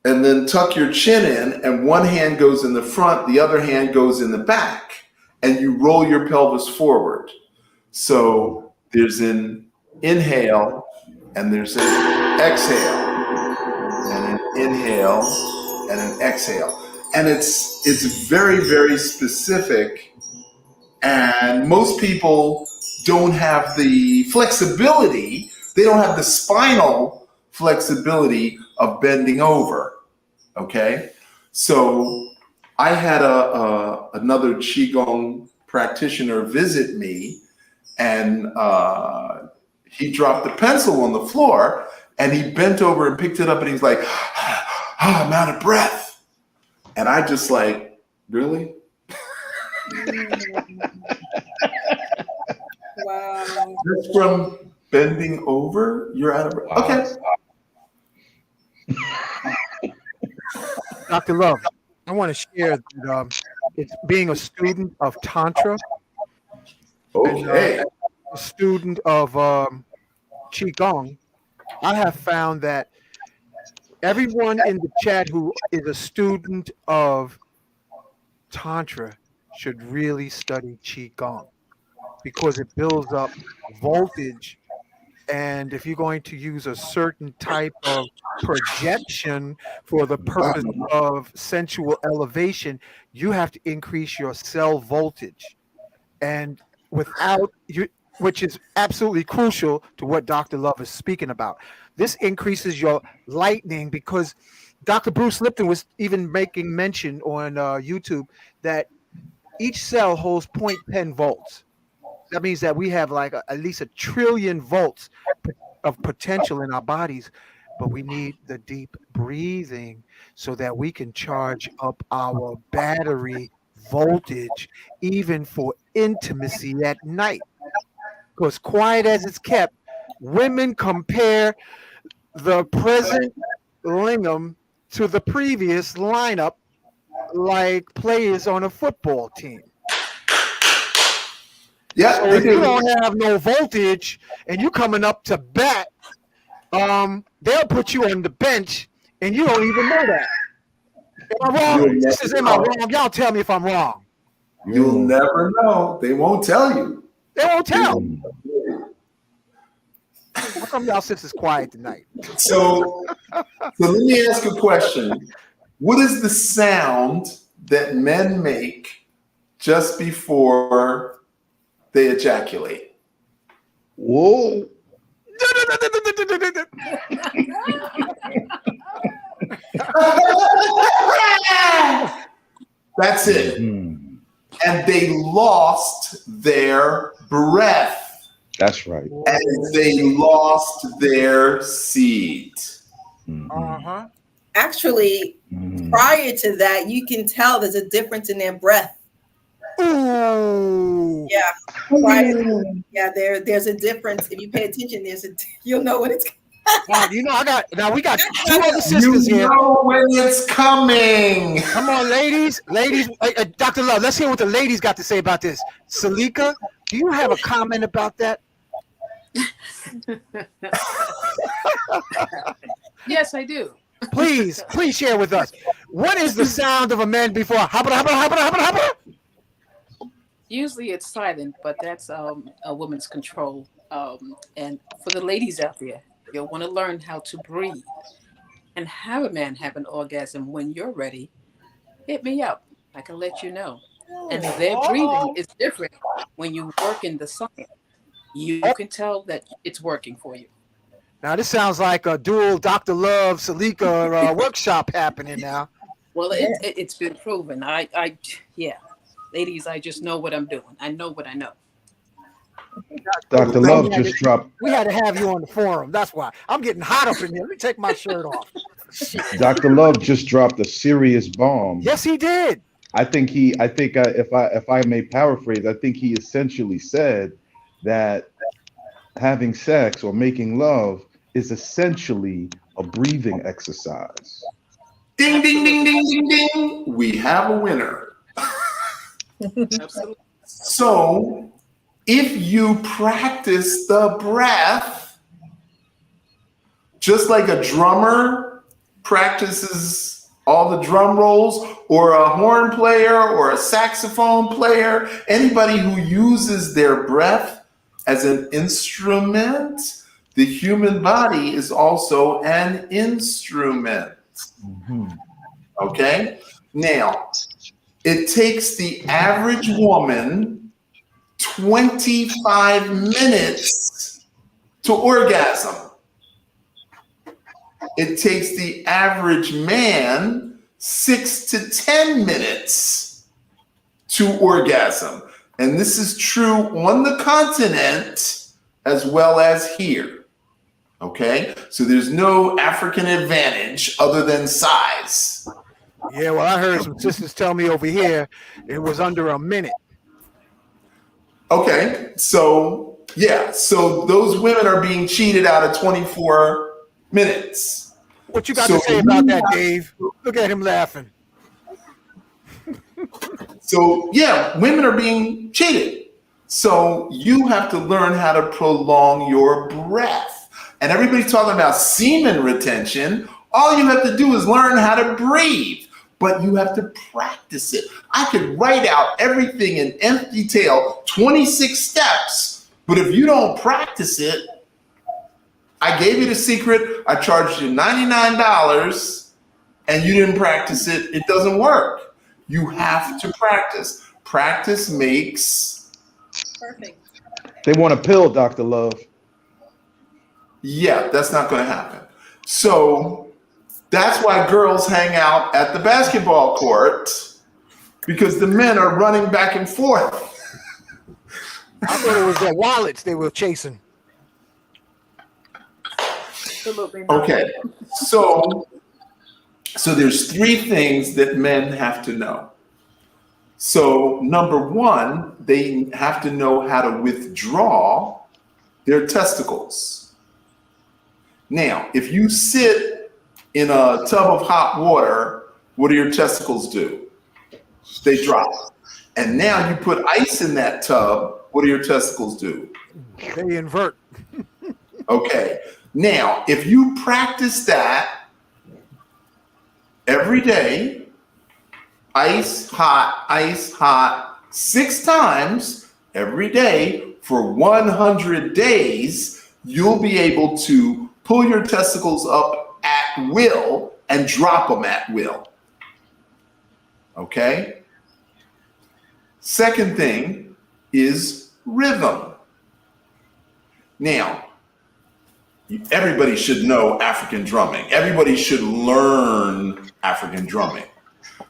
and then tuck your chin in, and one hand goes in the front, the other hand goes in the back, and you roll your pelvis forward. So there's an inhale and there's an exhale, and an inhale and an exhale. And it's very, very specific, and most people don't have the flexibility, they don't have the spinal flexibility of bending over, okay? So I had another Qigong practitioner visit me, and he dropped the pencil on the floor, and he bent over and picked it up, and he was like, I'm out of breath. And I just like, really? Wow. Just from bending over, you're out of breath. Wow. Okay. Dr. Love, I want to share that it's being a student of Tantra, Okay. and, a student of Qigong, I have found that everyone in the chat who is a student of Tantra should really study Qigong, because it builds up voltage. And if you're going to use a certain type of projection for the purpose of sensual elevation, you have to increase your cell voltage. And without you, which is absolutely crucial to what Dr. Love is speaking about. This increases your lightning, because Dr. Bruce Lipton was even making mention on YouTube that each cell holds 0.10 volts. That means that we have like at least 1 trillion volts of potential in our bodies, but we need the deep breathing so that we can charge up our battery voltage, even for intimacy at night. Because quiet as it's kept, women compare the present lingam to the previous lineup like players on a football team. Yeah, So they if you do. don't have no voltage and you coming up to bat, they'll put you on the bench and you don't even know that. Am I wrong? You'll This is never am I know. wrong? Y'all tell me if I'm wrong. You'll never know. They won't tell you. They won't tell. Mm. How come y'all sisters quiet tonight? So let me ask a question. What is the sound that men make just before they ejaculate? Whoa. That's it. Mhm. And they lost their breath. That's right. And they lost their seed. Mhm. Actually, Mhm. prior to that, you can tell there's a difference in their breath. Ooh. Yeah, yeah. There's a difference. If you pay attention, you'll know what it's. Now, you know, we got two other sisters You here. know when it's coming. Come on, ladies. Dr. Love, let's hear what the ladies got to say about this. Salika, do you have a comment about that? Yes, I do. Please share with us. What is the sound of a man before? Habba, habba, habba, habba, habba? Usually it's silent, but that's a woman's control. And for the ladies out there, you'll want to learn how to breathe and have a man have an orgasm when you're ready. Hit me up. I can let you know. And their breathing is different when you work in the science. You can tell that it's working for you. Now, this sounds like a dual Dr. Love Salika workshop happening now. Well, it's been proven. Yeah. Ladies, I just know what I'm doing. I know what I know. Dr. Love just dropped. We had to have you on the forum. That's why. I'm getting hot up in here. Let me take my shirt off. Dr. Love just dropped a serious bomb. Yes, he did. If I may paraphrase, I think he essentially said that having sex or making love is essentially a breathing exercise. Ding, ding, ding, ding, ding, ding. We have a winner. Absolutely. So, if you practice the breath, just like a drummer practices all the drum rolls, or a horn player, or a saxophone player, anybody who uses their breath as an instrument, the human body is also an instrument. Mhm. Okay? Now, it takes the average woman 25 minutes to orgasm. It takes the average man 6 to 10 minutes to orgasm. And this is true on the continent as well as here. Okay? So there's no African advantage other than size. Yeah, well, I heard some sisters tell me over here it was under a minute. Okay, so yeah, so those women are being cheated out of 24 minutes. What you got to say about that, Dave? Look at him laughing. So yeah, women are being cheated. So you have to learn how to prolong your breath. And everybody's talking about semen retention. All you have to do is learn how to breathe, but you have to practice it. I could write out everything in nth detail, 26 steps, but if you don't practice it, I gave you the secret, I charged you $99, and you didn't practice it, it doesn't work. You have to practice. Practice makes Perfect. They want a pill, Dr. Love. Yeah, that's not going to happen. So that's why girls hang out at the basketball court, because the men are running back and forth. I thought it was their wallets they were chasing. Absolutely not. Okay, so there's 3 things that men have to know. So number 1, they have to know how to withdraw their testicles. Now, if you sit in a tub of hot water, what do your testicles do? They drop. And now you put ice in that tub, what do your testicles do? They invert. Okay. Now, if you practice that every day, ice, hot, 6 times every day for 100 days, you'll be able to pull your testicles up at will and drop them at will. Okay? Second thing is rhythm. Now, everybody should know African drumming. Everybody should learn African drumming.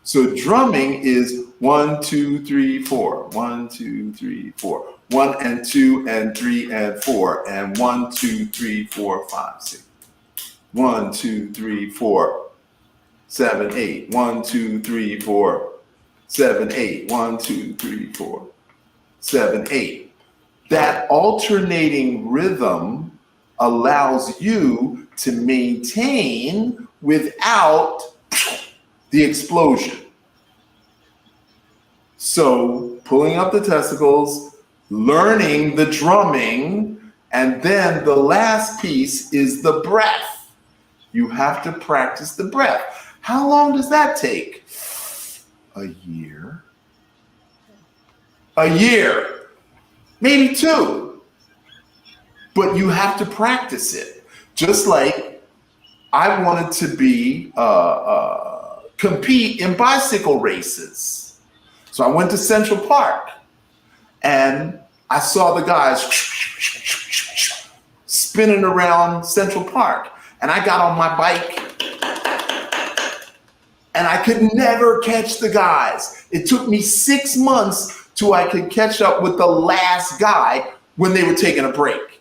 So drumming is 1, 2, 3, 4. 1, 2, 3, 4. 1 and 2 and 3 and 4. And 1, 2, 3, 4, 5, 6. 1, 2, 3, 4, 7, 8. 1, 2, 3, 4, 7, 8. 1, 2, 3, 4, 7, 8. That alternating rhythm allows you to maintain without the explosion. So pulling up the testicles, learning the drumming, and then the last piece is the breath. You have to practice the breath. How long does that take? A year. A year. Maybe 2. But you have to practice it. Just like I wanted to be compete in bicycle races. So I went to Central Park and I saw the guys spinning around Central Park. And I got on my bike and I could never catch the guys. It took me 6 months till I could catch up with the last guy when they were taking a break.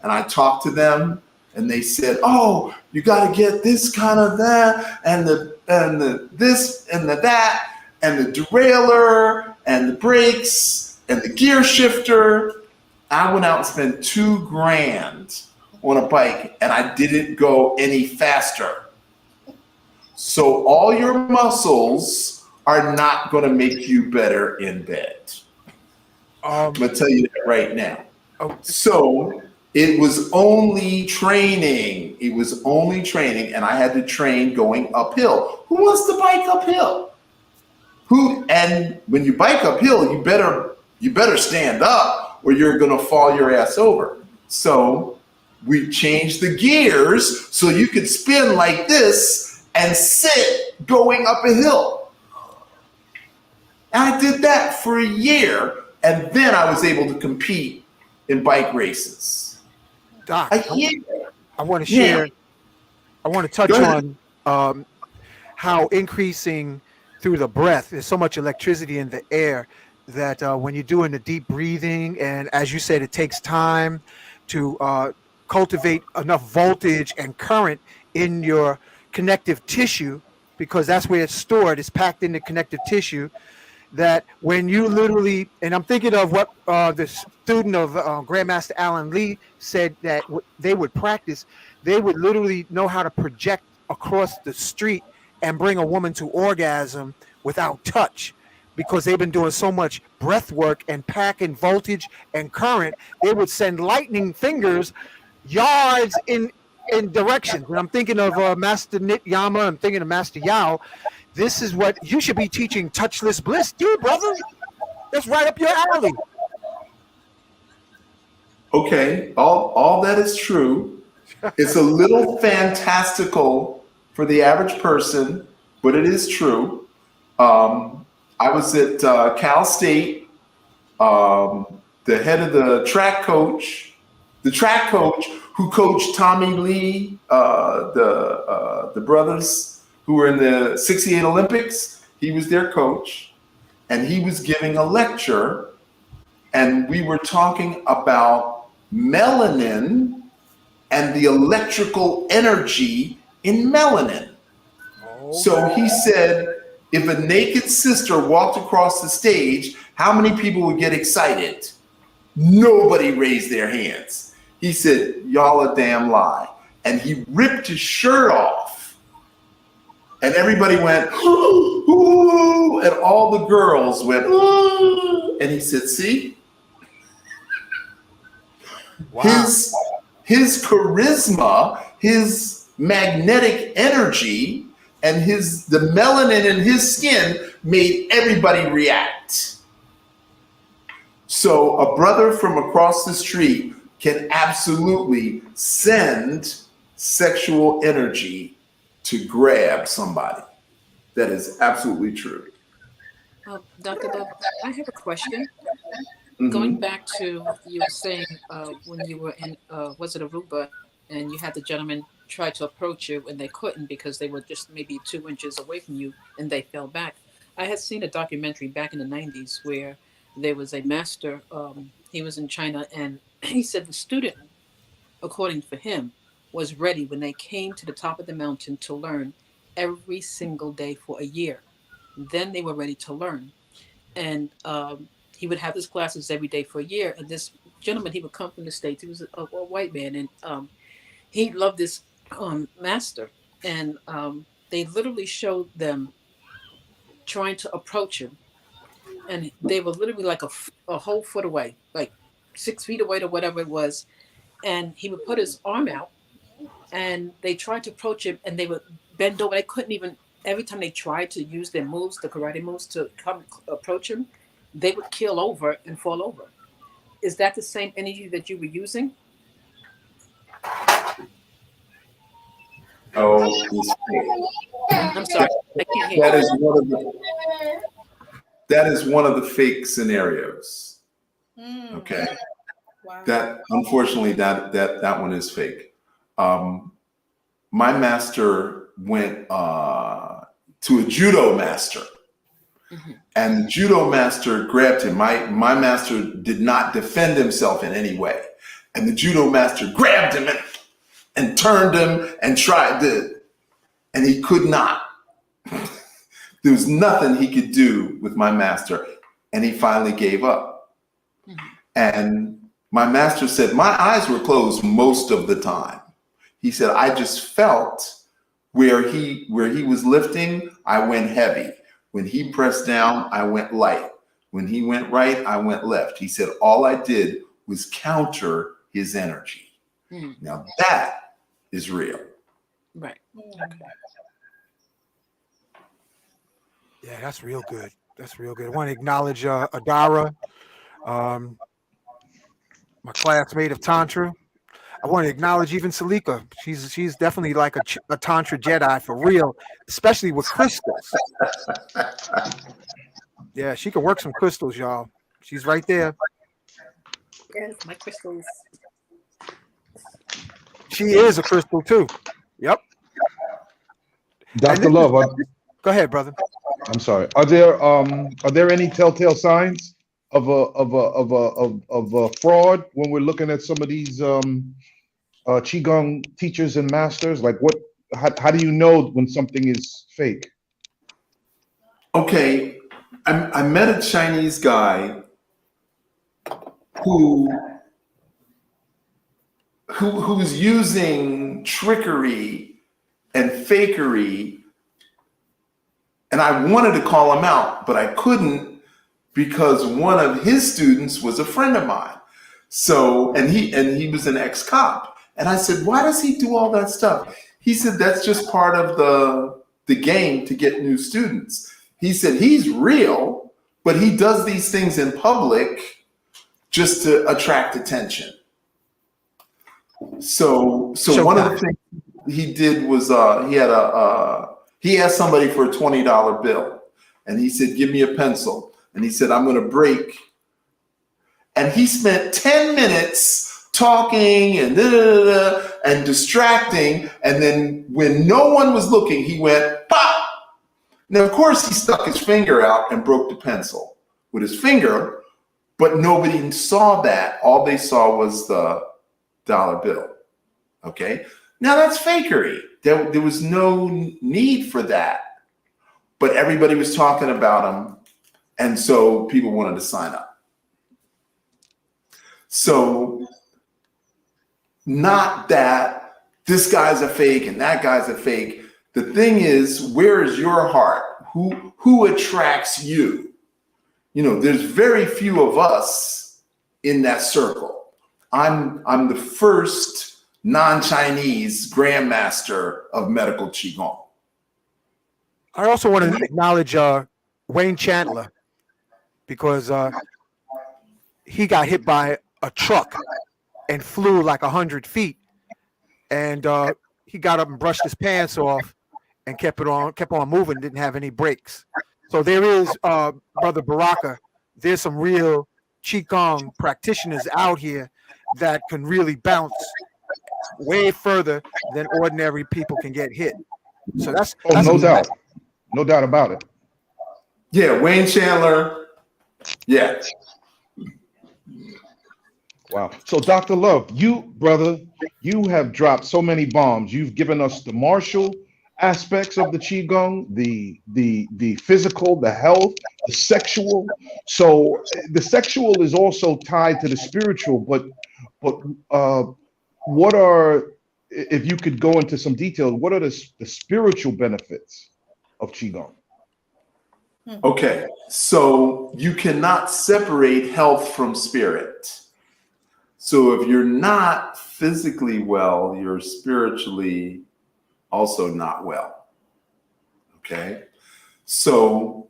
And I talked to them and they said, oh, you got to get this kind of that and the this and the that and the derailleur and the brakes and the gear shifter. I went out and spent $2,000 on a bike and I didn't go any faster. So all your muscles are not going to make you better in bed. I'm going to tell you that right now. So it was only training. It was only training, and I had to train going uphill. Who wants to bike uphill? And when you bike uphill, you better stand up or you're going to fall your ass over. So we changed the gears so you could spin like this and sit going up a hill. I did that for a year, and then I was able to compete in bike races. Doc, I want to share. I want to touch on how increasing through the breath. There's so much electricity in the air that when you're doing the deep breathing, and as you said, it takes time to cultivate enough voltage and current in your connective tissue, because that's where it's stored. It's packed in the connective tissue. That when you literally, and I'm thinking of what the student of Grandmaster Alan Lee said, that they would practice, they would literally know how to project across the street and bring a woman to orgasm without touch, because they've been doing so much breath work and packing voltage and current. They would send lightning fingers yards in directions. And I'm thinking of Master Nit Yama, I'm thinking of Master Yao. This is what you should be teaching touchless bliss, dude, brother. That's right up your alley. Okay, all that is true. It's a little fantastical for the average person, but it is true. I was at Cal State. The head of the track coach who coached Tommy Lee, the brothers who were in the 68 Olympics, he was their coach, and he was giving a lecture, and we were talking about melanin and the electrical energy in melanin. So he said, if a naked sister walked across the stage, how many people would get excited? Nobody raised their hands. He said, y'all a damn lie. And he ripped his shirt off. And everybody went, ooh, and all the girls went, ooh. And he said, see, Wow. His charisma, his magnetic energy, and the melanin in his skin made everybody react. So a brother from across the street can absolutely send sexual energy to grab somebody. That is absolutely true. Dr. Love, I have a question. Mm-hmm. Going back to you were saying when you were in, was it Aruba, and you had the gentleman try to approach you and they couldn't because they were just maybe 2 inches away from you and they fell back. I had seen a documentary back in the 90s where there was a master, he was in China, and he said the student, according to him, was ready when they came to the top of the mountain to learn every single day for a year. Then they were ready to learn. And he would have his classes every day for a year. And this gentleman, he would come from the States. He was a white man. And he loved this master. And they literally showed them trying to approach him. And they were literally like a whole foot away, like 6 feet away or whatever it was. And he would put his arm out and they tried to approach him and they would bend over. They couldn't even, every time they tried to use their moves, the karate moves, to come approach him, they would keel over and fall over. Is that the same energy that you were using? Oh, I'm sorry, I can't hear that you. That is one of the fake scenarios. Okay. Wow. That, unfortunately, that one is fake. My master went to a judo master, and the judo master grabbed him. My master did not defend himself in any way, and the judo master grabbed him and turned him and tried to, and he could not. There was nothing he could do with my master, and he finally gave up. And my master said, my eyes were closed most of the time. He said, I just felt where he was lifting, I went heavy. When he pressed down, I went light. When he went right, I went left. He said, all I did was counter his energy. Now that is real. Right. Yeah, that's real good. That's real good. I want to acknowledge Adara, my classmate of Tantra. I want to acknowledge even Salika. She's definitely like a Tantra Jedi for real, especially with crystals. Yeah, she can work some crystals, y'all. She's right there. Yes, my crystals. She is a crystal too. Yep. Dr. Love, go ahead, brother. I'm sorry. Are there any telltale signs of a fraud when we're looking at some of these Qigong teachers and masters? Like how do you know when something is fake? Okay, I met a Chinese guy who's using trickery and fakery, and I wanted to call him out, but I couldn't because one of his students was a friend of mine. So, and he was an ex-cop. And I said, why does he do all that stuff? He said, that's just part of the game to get new students. He said, he's real, but he does these things in public just to attract attention. So one of the things he did was he asked somebody for a $20 bill, and he said, give me a pencil. And he said, I'm going to break. And he spent 10 minutes talking and and distracting. And then when no one was looking, he went, pop. Now, of course, he stuck his finger out and broke the pencil with his finger, but nobody saw that. All they saw was the dollar bill. Okay. Now that's fakery. There was no need for that, but everybody was talking about him. And so people wanted to sign up. So not that this guy's a fake and that guy's a fake. The thing is, where is your heart? Who attracts you? You know, there's very few of us in that circle. I'm the first non-Chinese grandmaster of medical Qigong. I also want to acknowledge Wayne Chandler, because he got hit by a truck and flew like 100 feet, and he got up and brushed his pants off and kept on moving, didn't have any brakes. So there is, Brother Baraka, there's some real Qigong practitioners out here that can really bounce way further than ordinary people can get hit. So that's no doubt. No doubt about it. Yeah, Wayne Chandler. Yeah. Wow. So Dr. Love, you, brother, you have dropped so many bombs. You've given us the martial aspects of the Qigong, the physical, the health, the sexual. So the sexual is also tied to the spiritual, but what are, if you could go into some detail, what are the spiritual benefits of Qigong? Okay, so you cannot separate health from spirit. So if you're not physically well, you're spiritually also not well. Okay, so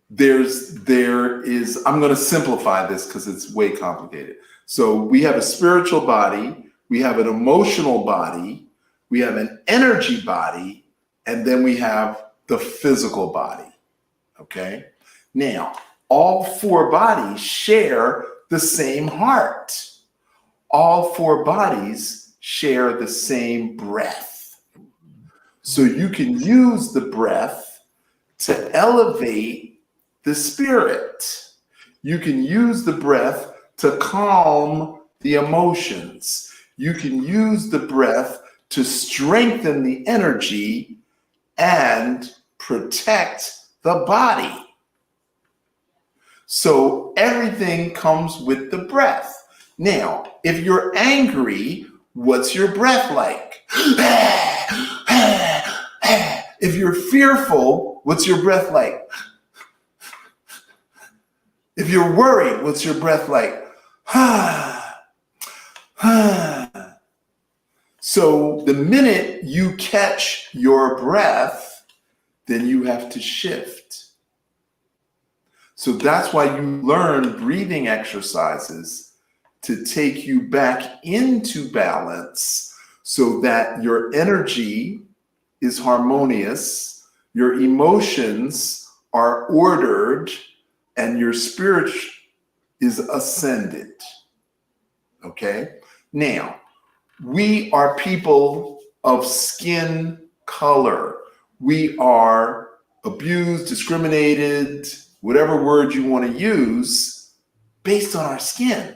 there is, I'm going to simplify this because it's way complicated. So we have a spiritual body, we have an emotional body, we have an energy body, and then we have the physical body. Okay, now all four bodies share the same heart. All four bodies share the same breath. So you can use the breath to elevate the spirit. You can use the breath to calm the emotions. You can use the breath to strengthen the energy and protect the body. So everything comes with the breath. Now, if you're angry, what's your breath like? If you're fearful, what's your breath like? If you're worried, what's your breath like? So the minute you catch your breath, then you have to shift. So that's why you learn breathing exercises to take you back into balance so that your energy is harmonious, your emotions are ordered, and your spirit is ascended. Okay? Now, we are people of skin color. We are abused, discriminated, whatever word you want to use, based on our skin.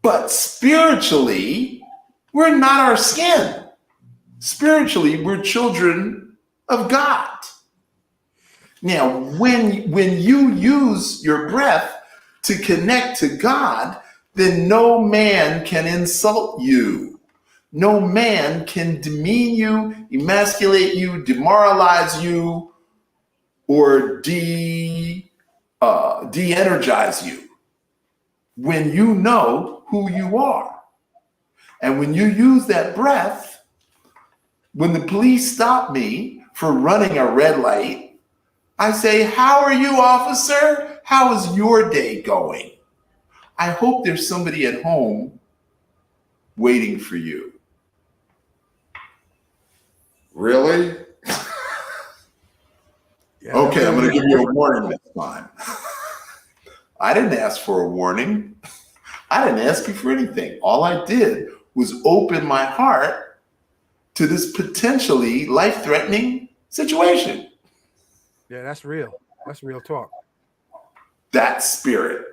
But spiritually, we're not our skin. Spiritually, we're children of God. Now, when you use your breath to connect to God, then no man can insult you. No man can demean you, emasculate you, demoralize you, or de-energize you when you know who you are. And when you use that breath, when the police stop me for running a red light, I say, "How are you, officer? How is your day going? I hope there's somebody at home waiting for you." Really? Yeah, okay, I'm going to give you a warning this time. I didn't ask for a warning. I didn't ask you for anything. All I did was open my heart to this potentially life-threatening situation. Yeah, that's real. That's real talk. That spirit.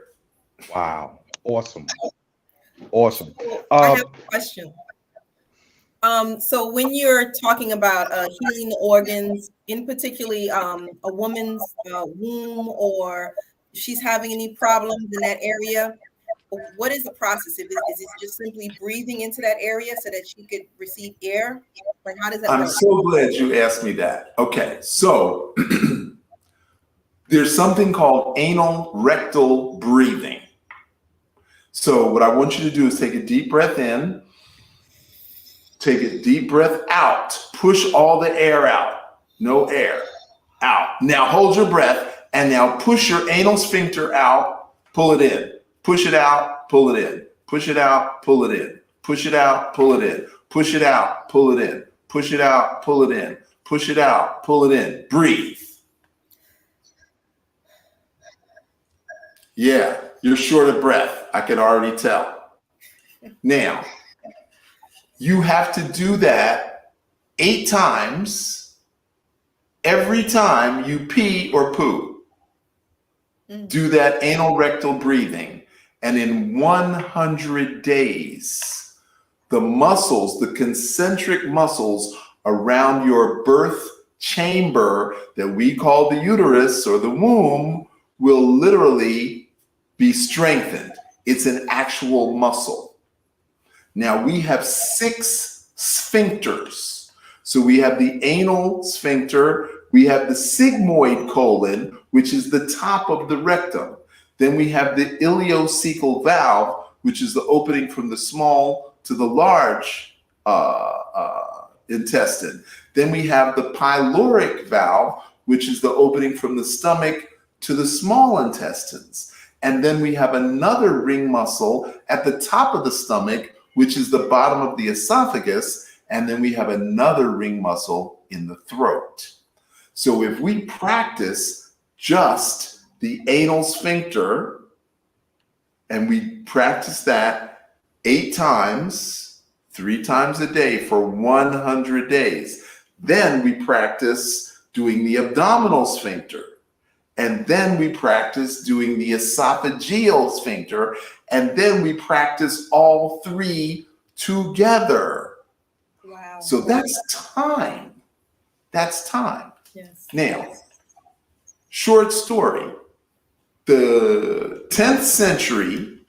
Wow. Awesome. Awesome. I have a question. So when you're talking about healing organs, in particularly a woman's womb, or if she's having any problems in that area, what is the process? Is it just simply breathing into that area so that she could receive air? Or how does that work? I'm so glad you asked me that. Okay, so there's something called anal rectal breathing. So what I want you to do is take a deep breath in, take a deep breath out, push all the air out, no air, out. Now hold your breath and now push your anal sphincter out, pull it in, push it out, pull it in, push it out, pull it in, push it out, pull it in, push it out, pull it in, push it out, pull it in, push it out, pull it in, breathe. Yeah, you're short of breath. I can already tell. Now, you have to do that 8 times every time you pee or poo. Do that anal rectal breathing. And in 100 days, the muscles, the concentric muscles around your birth chamber that we call the uterus or the womb will literally be strengthened. It's an actual muscle. Now we have 6 sphincters. So we have the anal sphincter, we have the sigmoid colon, which is the top of the rectum. Then we have the ileocecal valve, which is the opening from the small to the large intestine. Then we have the pyloric valve, which is the opening from the stomach to the small intestines. And then we have another ring muscle at the top of the stomach, which is the bottom of the esophagus. And then we have another ring muscle in the throat. So if we practice just the anal sphincter, and we practice that 8 times, 3 times a day for 100 days, then we practice doing the abdominal sphincter. And then we practice doing the esophageal sphincter. And then we practice all 3 together. Wow. So that's time. That's time. Yes. Now, short story. The 10th century,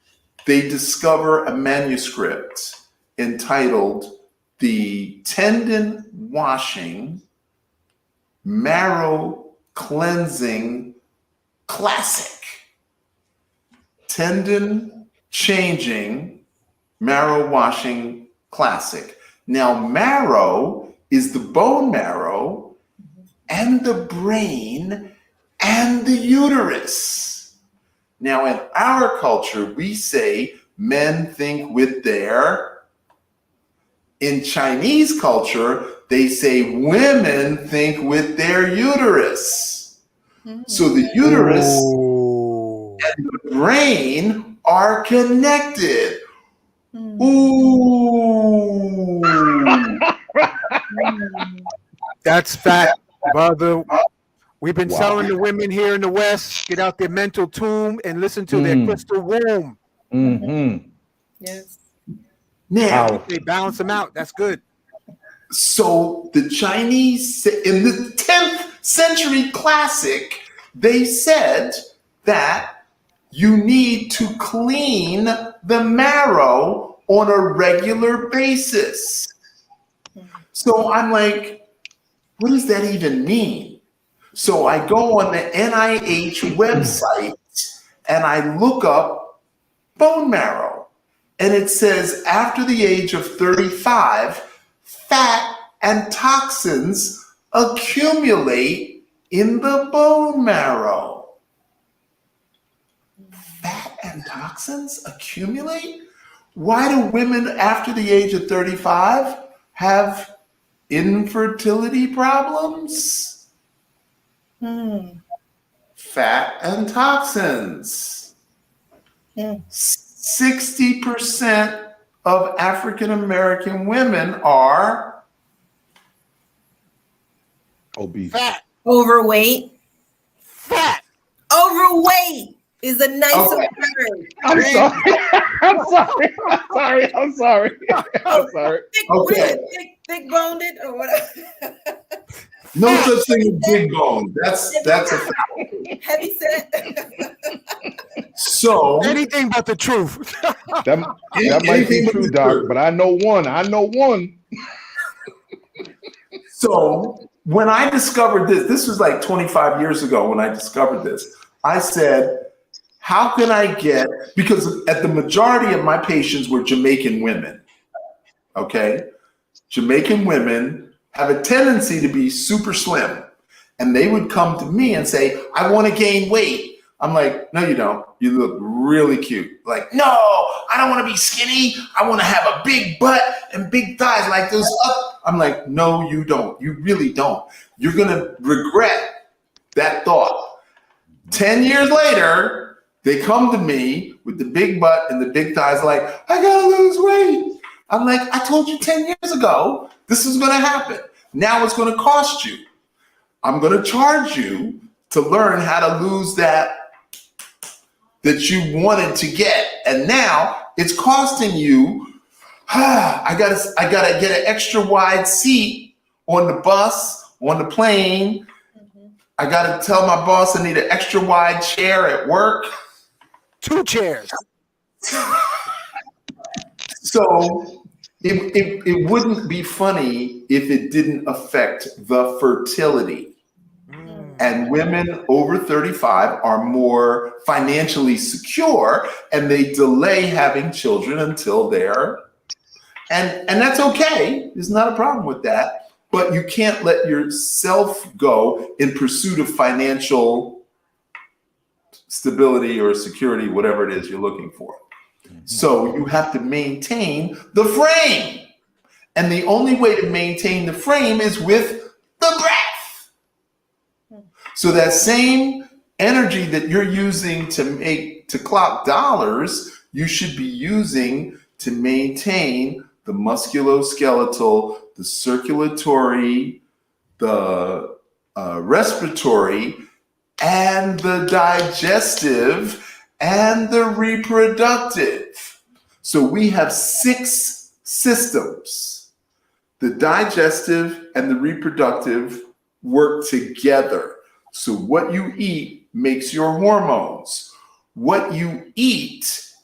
they discover a manuscript entitled The Tendon Washing, Marrow Cleansing Classic. Tendon Changing, Marrow Washing Classic. Now, marrow is the bone marrow and the brain and the uterus. Now, in our culture, we say men think with their. In Chinese culture, they say women think with their uterus. So the uterus and the brain are connected. Ooh. That's fact, brother. We've been telling the women here in the West, get out their mental tomb and listen to their crystal womb. Yes. Now, they balance them out. That's good. So the Chinese, in the 10th century classic, they said that you need to clean the marrow on a regular basis. So I'm like, what does that even mean? So I go on the NIH website and I look up bone marrow. And it says after the age of 35, fat and toxins accumulate in the bone marrow. Fat and toxins accumulate? Why do women after the age of 35 have infertility problems? Fat and toxins. 60% of African American women are obese. Fat. Overweight. Fat. Overweight is a nicer word. I'm sorry. I'm sorry. I'm sorry. I'm sorry. Thick boned or whatever. no such thing as big bone. That's a fact. Heavy set. So anything but the truth. that might be true, Doc, but I know one. So when I discovered this was like 25 years ago when I discovered this. I said, how can I get, because at the majority of my patients were Jamaican women, okay? Jamaican women have a tendency to be super slim, and they would come to me and say, I want to gain weight. I'm like, no, you don't. You look really cute. Like, no, I don't want to be skinny. I want to have a big butt and big thighs like those up. I'm like, no, you don't. You really don't. You're going to regret that thought. 10 years later, they come to me with the big butt and the big thighs like, I got to lose weight. I'm like, I told you 10 years ago, this is going to happen. Now it's going to cost you. I'm going to charge you to learn how to lose that you wanted to get. And now it's costing you, I gotta get an extra wide seat on the bus, on the plane. I gotta tell my boss I need an extra wide chair at work. 2 chairs. So it wouldn't be funny if it didn't affect the fertility. And women over 35 are more financially secure, and they delay having children until they're, and that's okay. There's not a problem with that. But you can't let yourself go in pursuit of financial stability or security, whatever it is you're looking for. So you have to maintain the frame. And the only way to maintain the frame is with the breath. So that same energy that you're using to clock dollars, you should be using to maintain the musculoskeletal, the circulatory, the respiratory, and the digestive, and the reproductive. So we have 6 systems. The digestive and the reproductive work together. So what you eat makes your hormones. What you eat,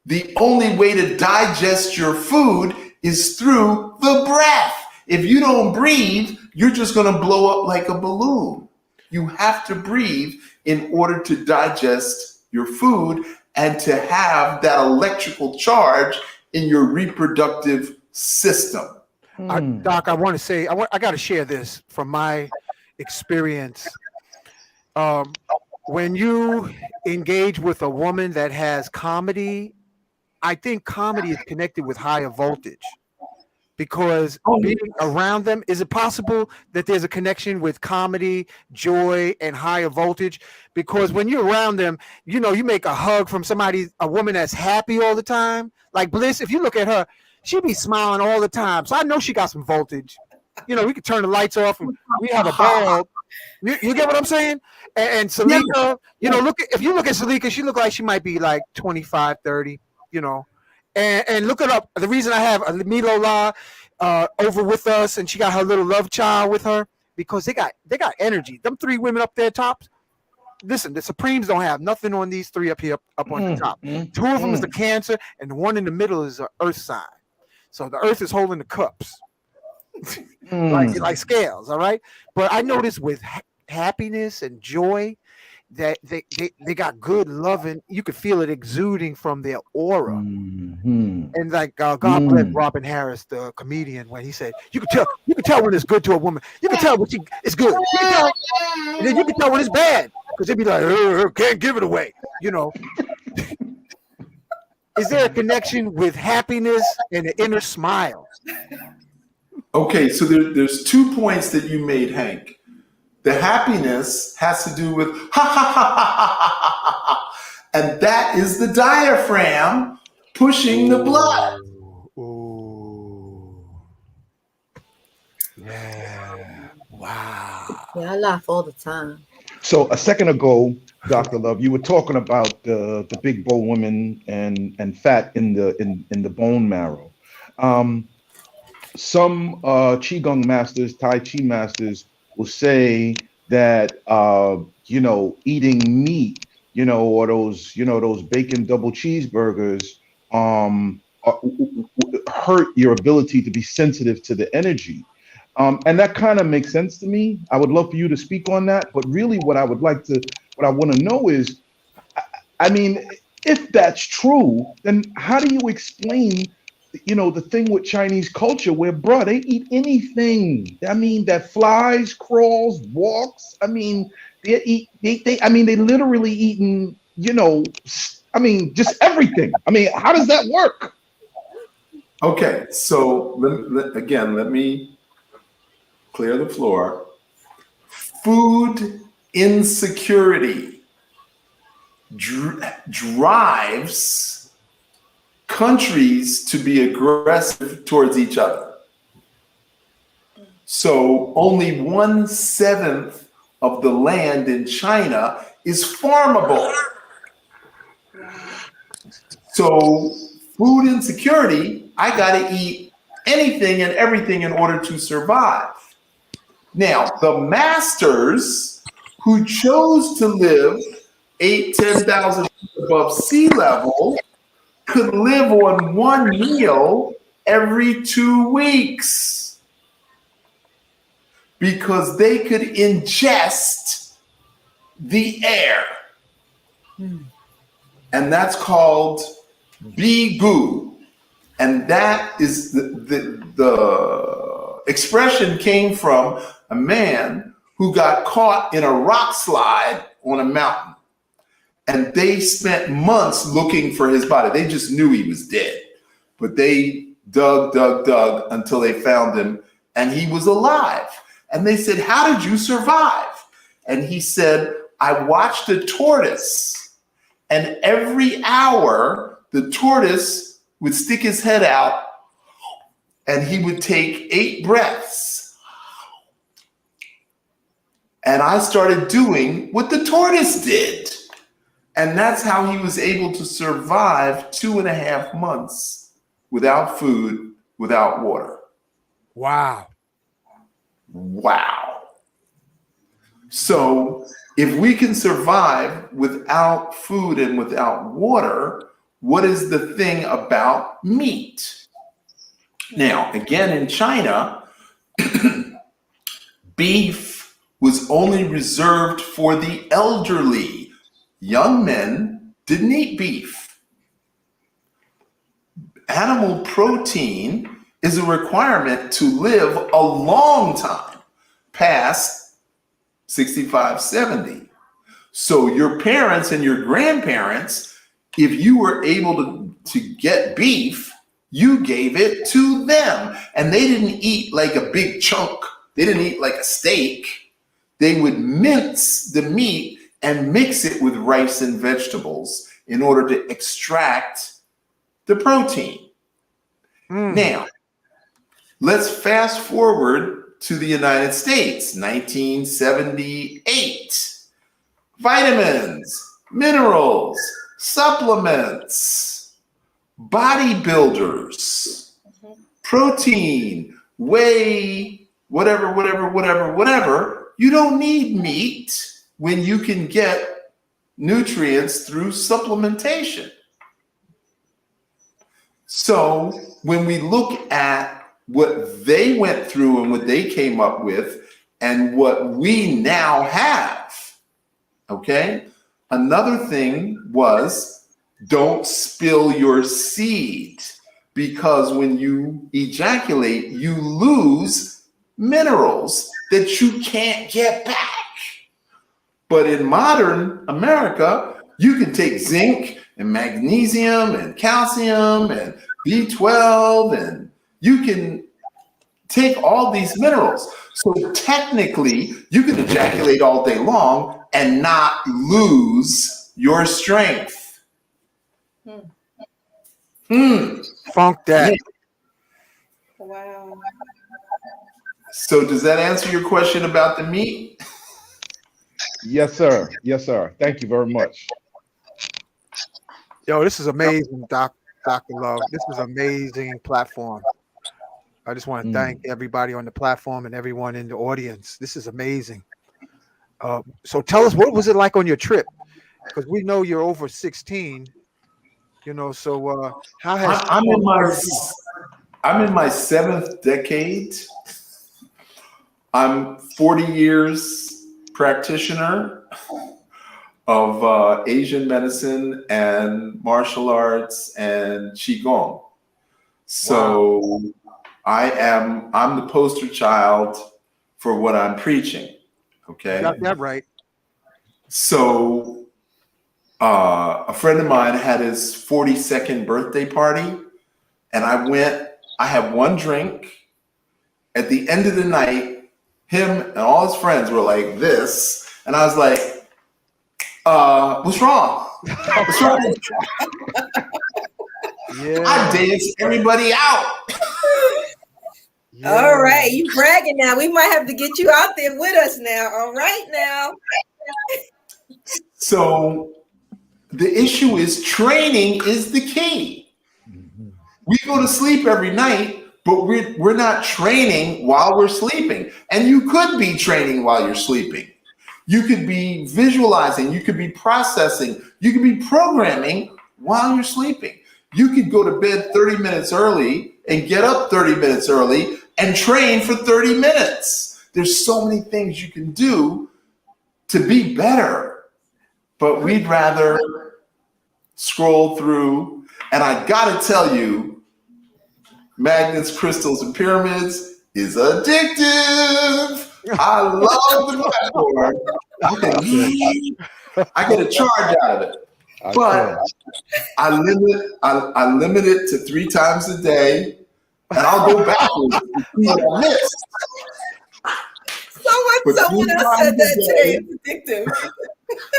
the only way to digest your food is through the breath. If you don't breathe, you're just going to blow up like a balloon. You have to breathe in order to digest your food and to have that electrical charge in your reproductive system. Doc, I want to say, I got to share this from my experience. When you engage with a woman that has comedy, I think comedy is connected with higher voltage, because being around them, is it possible that there's a connection with comedy, joy, and higher voltage? Because when you're around them, you make a hug from a woman that's happy all the time. Like Bliss, if you look at her, she be smiling all the time. So I know she got some voltage. We could turn the lights off and we have a ball. You get what I'm saying? And Salika, if you look at Salika, she look like she might be like 25, 30, and look it up. The reason I have Milola over with us, and she got her little love child with her, because they got energy. Them 3 women up there tops. Listen, the Supremes don't have nothing on these 3 up here, up on the top. 2 of them is the Cancer, and the one in the middle is the Earth sign. So the Earth is holding the cups. like scales, all right? But I noticed with happiness and joy that they got good loving. You could feel it exuding from their aura. And like God bless Robin Harris, the comedian, when he said, you can tell when it's good to a woman. You can tell when it's good. You can tell, and then you can tell when it's bad, because they'd be like, can't give it away. Is there a connection with happiness and the inner smile? Okay, so there's 2 points that you made, Hank. The happiness has to do with ha ha ha ha ha ha ha, and that is the diaphragm pushing the blood. Ooh. Yeah. Wow. Yeah, I laugh all the time. So a second ago, Dr. Love, you were talking about the big bone women and fat in the bone marrow. Some Qigong masters, Tai Chi masters, will say that eating meat, or those bacon double cheeseburgers, hurt your ability to be sensitive to the energy. And that kind of makes sense to me. I would love for you to speak on that. But really, what I want to know is, I mean, if that's true, then how do you explain, the thing with Chinese culture where, bro, they eat anything. I mean, that flies, crawls, walks. I mean, they literally eating, just everything. I mean, how does that work? Okay, so let me clear the floor. Food insecurity drives countries to be aggressive towards each other. So only 1/7 of the land in China is farmable. So food insecurity, I gotta eat anything and everything in order to survive. Now, the masters who chose to live 10,000 feet above sea level could live on one meal every 2 weeks because they could ingest the air. And that's called bigu. And that is the expression came from a man who got caught in a rock slide on a mountain. And they spent months looking for his body. They just knew he was dead. But they dug until they found him, and he was alive. And they said, "How did you survive?" And he said, "I watched a tortoise, and every hour the tortoise would stick his head out, and he would take 8 breaths. And I started doing what the tortoise did. And that's how he was able to survive 2.5 months without food, without water." Wow. Wow. So if we can survive without food and without water, what is the thing about meat? Now, again, in China, beef was only reserved for the elderly. Young men didn't eat beef. Animal protein is a requirement to live a long time, past 65, 70. So your parents and your grandparents, if you were able to get beef, you gave it to them. And they didn't eat like a big chunk. They didn't eat like a steak. They would mince the meat and mix it with rice and vegetables in order to extract the protein. Now, let's fast forward to the United States, 1978. Vitamins, minerals, supplements, bodybuilders, protein, whey, whatever. You don't need meat when you can get nutrients through supplementation. So when we look at what they went through and what they came up with and what we now have, okay? Another thing was, don't spill your seed, because when you ejaculate, you lose minerals that you can't get back. But in modern America, you can take zinc and magnesium and calcium and B12, and you can take all these minerals. So technically, you can ejaculate all day long and not lose your strength. Funk that. Wow. So does that answer your question about the meat? Yes, sir. Yes, sir. Thank you very much. Yo, this is amazing, Dr. Love. This is an amazing platform. I just want to thank everybody on the platform and everyone in the audience. This is amazing. So tell us, what was it like on your trip? Because we know you're over 16, so how has... I'm in my 7th decade. I'm 40 years practitioner. of Asian medicine and martial arts and Qigong. So I'm the poster child for what I'm preaching. Okay. Got that right. So a friend of mine had his 42nd birthday party, and I had one drink. At the end of the night, him and all his friends were like this, and I was like, what's wrong? What's wrong? Yeah. I danced everybody out. Yeah. All right, you bragging now. We might have to get you out there with us now. All right now. So the issue is training is the key. We go to sleep every night, but we're not training while we're sleeping. And you could be training while you're sleeping. You could be visualizing, you could be processing, you could be programming while you're sleeping. You could go to bed 30 minutes early and get up 30 minutes early and train for 30 minutes. There's so many things you can do to be better, but we'd rather scroll through. And I gotta tell you, magnets, crystals, and pyramids is addictive. I love the platform. I get a charge out of it. But I limit it to 3 times a day, and I'll go backwards to see what I missed. Someone else said that today. It's addictive.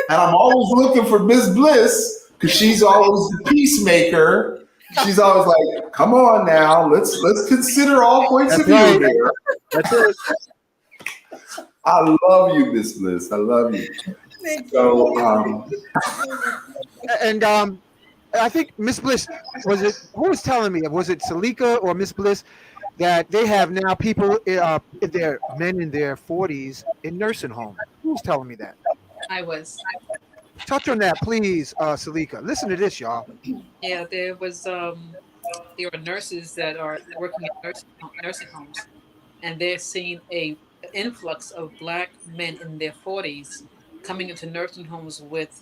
And I'm always looking for Miss Bliss because she's always the peacemaker. She's always like, "Come on now, let's consider all points of view here." That's it. I love you, Miss Bliss. I love you. So, And I think Miss Bliss, who was telling me, was it Salika or Miss Bliss, that they have now people, men in their 40s in nursing homes? Who was telling me that? I was. Touch on that, please, Salika. Listen to this, y'all. Yeah, there are nurses that are working in nursing homes, and they're seeing an influx of Black men in their 40s coming into nursing homes with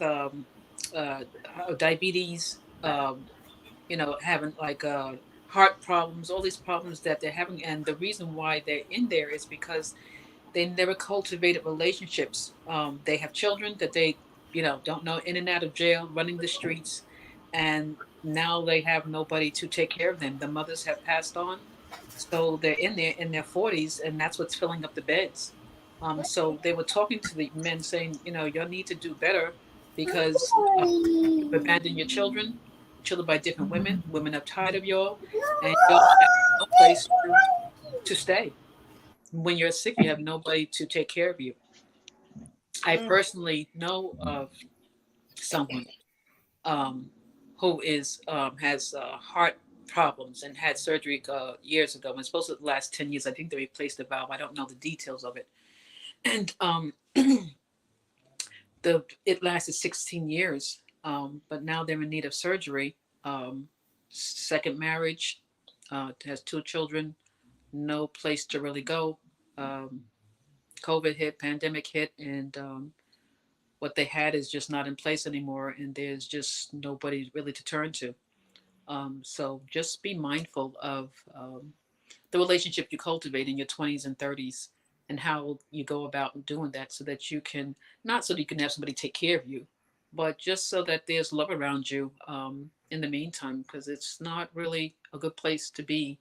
diabetes, having like heart problems, all these problems that they're having. And the reason why they're in there is because they never cultivated relationships. They have children that they, don't know, in and out of jail, running the streets. And now they have nobody to take care of them. The mothers have passed on. So they're in their 40s, and that's what's filling up the beds. So they were talking to the men saying, y'all need to do better because you abandon your children by different women are tired of y'all, and y'all have no place to stay. When you're sick, you have nobody to take care of you. I personally know of someone who has heart problems and had surgery years ago. It's supposed to last 10 years. I think they replaced the valve. I don't know the details of it. And it lasted 16 years, but now they're in need of surgery. Second marriage, has 2 children, no place to really go. COVID hit, pandemic hit, and what they had is just not in place anymore, and there's just nobody really to turn to. So just be mindful of the relationship you cultivate in your 20s and 30s and how you go about doing that so that you can, not so that you can have somebody take care of you, but just so that there's love around you in the meantime, because it's not really a good place to be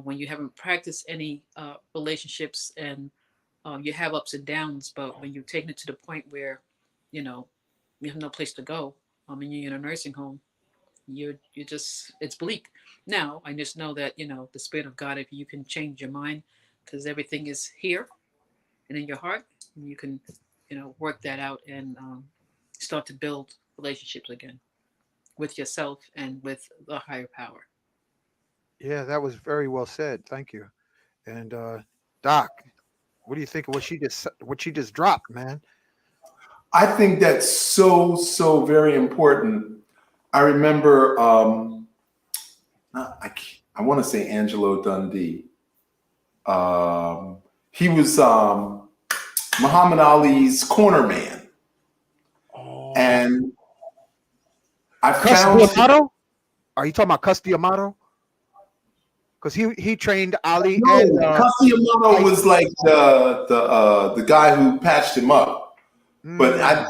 when you haven't practiced any relationships and you have ups and downs, but when you've taken it to the point where, you have no place to go, and you're in a nursing home, you just, it's bleak. Now I just know that the Spirit of God, if you can change your mind, because everything is here and in your heart, and you can work that out and start to build relationships again with yourself and with the higher power. Yeah, that was very well said. Thank you. And Doc, what do you think of what she just dropped, man? I think that's so very important. I remember, I want to say Angelo Dundee. He was Muhammad Ali's corner man. And I Cus found D'Amato? Are you talking about Cus D'Amato? Because he trained Ali and Yamato was like the guy who patched him up. But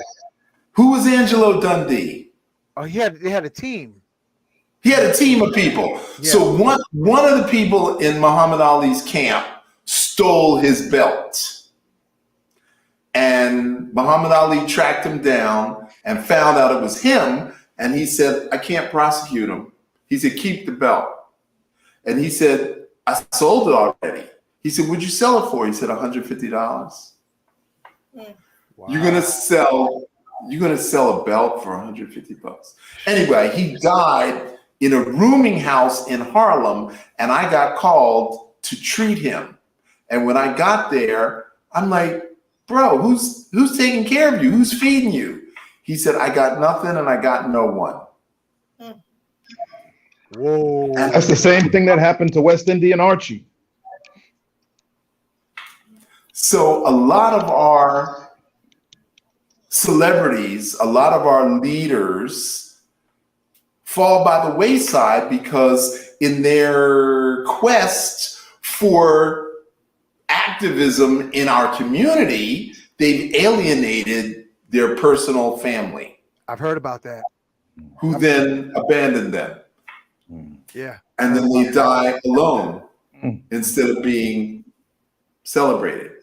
who was Angelo Dundee? Oh, they had a team. He had a team of people. Yeah. So one of the people in Muhammad Ali's camp stole his belt. And Muhammad Ali tracked him down and found out it was him. And he said, I can't prosecute him. He said, keep the belt. And he said, I sold it already. He said, what'd you sell it for? He said, $150. Wow. You're gonna sell a belt for $150. Anyway, he died in a rooming house in Harlem, and I got called to treat him. And when I got there, I'm like, bro, who's taking care of you? Who's feeding you? He said, I got nothing and I got no one. Whoa. That's the same thing that happened to West Indian Archie. So a lot of our celebrities, a lot of our leaders fall by the wayside because in their quest for activism in our community, they've alienated their personal family. I've heard about that. Who then abandoned them. Yeah. And then they die alone instead of being celebrated.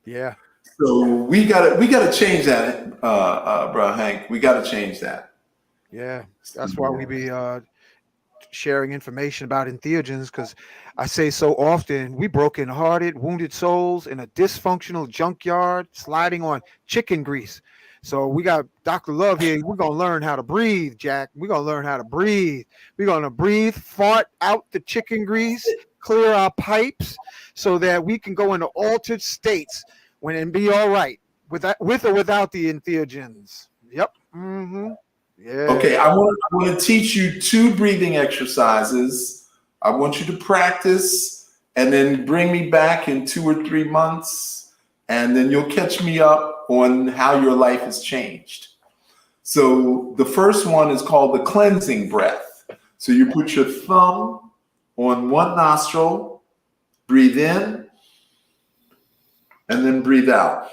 Yeah. So we gotta change that, bro, Hank. We gotta change that. Yeah. That's why we be sharing information about entheogens, because I say so often, we broken-hearted, wounded souls in a dysfunctional junkyard sliding on chicken grease. So we got Dr. Love here. We're going to learn how to breathe, Jack. We're going to learn how to breathe. We're going to breathe, fart out the chicken grease, clear our pipes so that we can go into altered states and be all right with or without the entheogens. Yep. Mm-hmm. Yeah. Okay, I want to teach you 2 breathing exercises. I want you to practice and then bring me back in 2 or 3 months, and then you'll catch me up on how your life has changed. So the first one is called the cleansing breath. So you put your thumb on one nostril, breathe in, and then breathe out.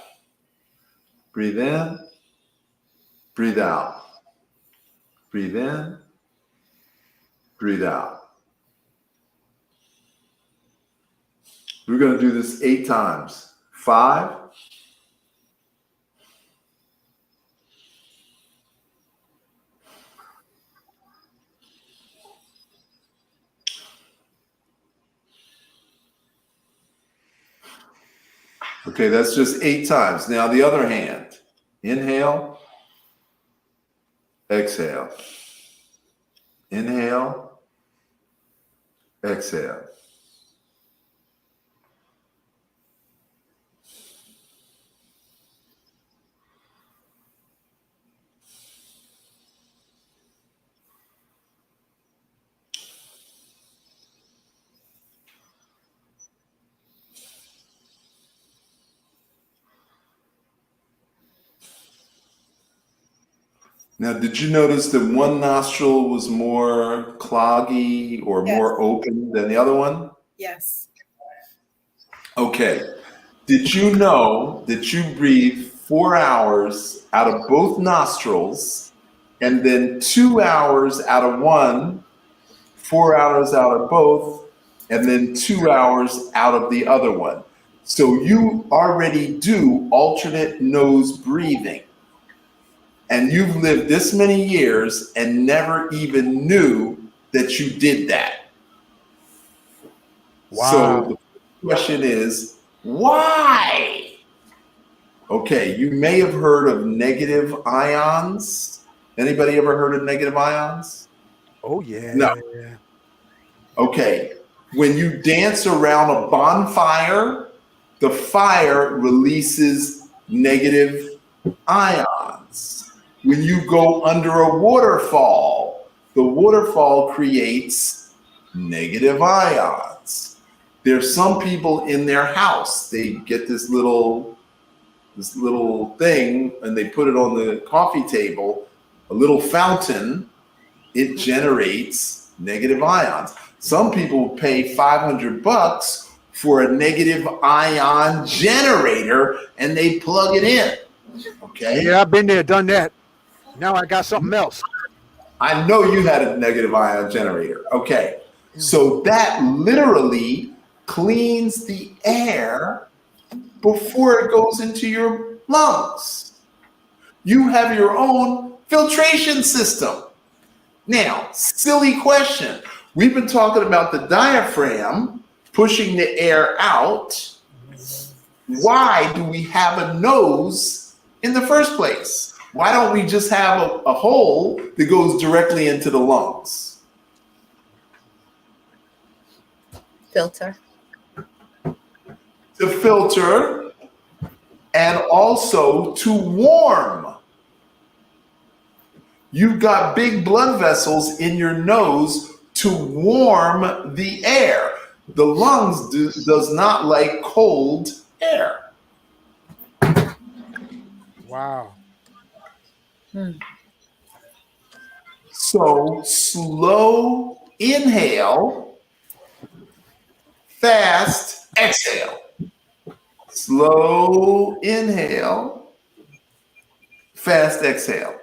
Breathe in, breathe out. Breathe in, breathe out. We're going to do this 8 times. 5. Okay, that's just 8 times. Now the other hand. Inhale. Exhale. Inhale. Exhale. Now, did you notice that one nostril was more cloggy or more open than the other one? Yes. Okay. Did you know that you breathe 4 hours out of both nostrils and then 2 hours out of one, 4 hours out of both, and then 2 hours out of the other one? So you already do alternate nose breathing. And you've lived this many years and never even knew that you did that. Wow. So the question is, why? Okay, you may have heard of negative ions. Anybody ever heard of negative ions? Oh, yeah. No. Okay, when you dance around a bonfire, the fire releases negative ions. When you go under a waterfall, the waterfall creates negative ions. There's some people in their house, they get this little this little thing, and they put it on the coffee table, a little fountain, it generates negative ions. Some people pay $500 for a negative ion generator and they plug it in. Okay. Yeah, I've been there, done that. Now I got something else. I know you had a negative ion generator. Okay. So that literally cleans the air before it goes into your lungs. You have your own filtration system. Now, silly question. We've been talking about the diaphragm pushing the air out. Why do we have a nose in the first place? Why don't we just have a hole that goes directly into the lungs? Filter. To filter and also to warm. You've got big blood vessels in your nose to warm the air. The lungs does not like cold air. Wow. So slow inhale, fast exhale. Slow inhale, fast exhale.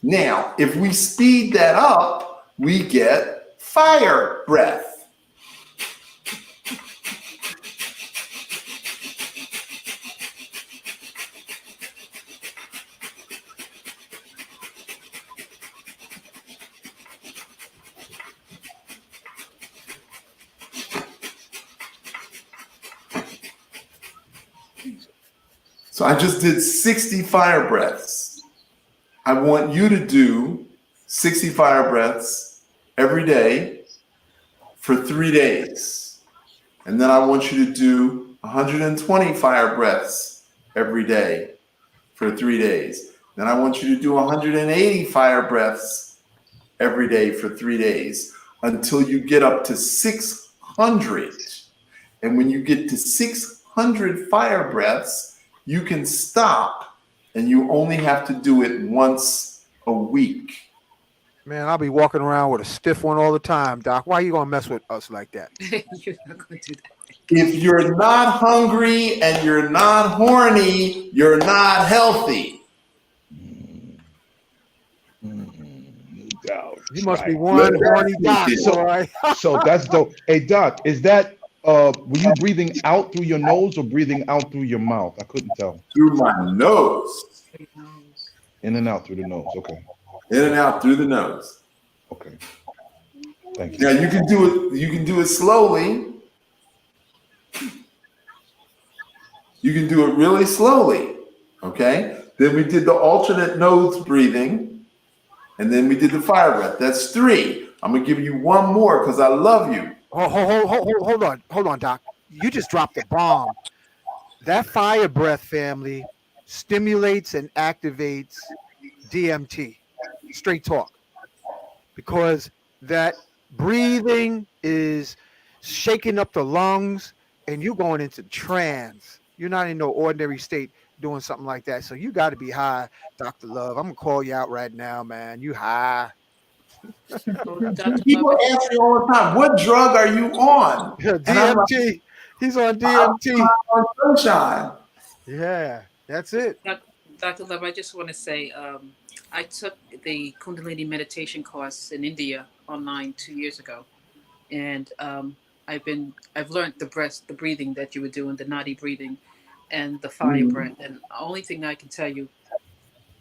Now, if we speed that up, we get fire breath. So I just did 60 fire breaths. I want you to do 60 fire breaths every day for 3 days. And then I want you to do 120 fire breaths every day for 3 days. Then I want you to do 180 fire breaths every day for 3 days until you get up to 600. And when you get to 600 fire breaths, you can stop, and you only have to do it once a week. Man, I'll be walking around with a stiff one all the time, Doc. Why are you going to mess with us like that? You're not going to do that. If you're not hungry and you're not horny, you're not healthy. You must be one horny Doc. So that's dope. Hey, Doc, is that were you breathing out through your nose or breathing out through your mouth? I couldn't tell. Through my nose. In and out through the nose. Okay. In and out through the nose. Okay. Thank you. Now you can do it. You can do it slowly. You can do it really slowly. Okay. Then we did the alternate nose breathing, and then we did the fire breath. That's 3. I'm gonna give you one more because I love you. Hold on, Doc. You just dropped a bomb. That fire breath family stimulates and activates DMT. Straight talk. Because that breathing is shaking up the lungs and you're going into trance. You're not in no ordinary state doing something like that. So you got to be high, Dr. Love. I'm going to call you out right now, man. You high. People ask me all the time, what drug are you on? Yeah, DMT. Like, he's on DMT. On sunshine. Yeah, that's it. Dr. Love, I just want to say, I took the Kundalini meditation course in India online 2 years ago, and I've learned the breathing that you were doing, the nadi breathing, and the fire breath. And the only thing I can tell you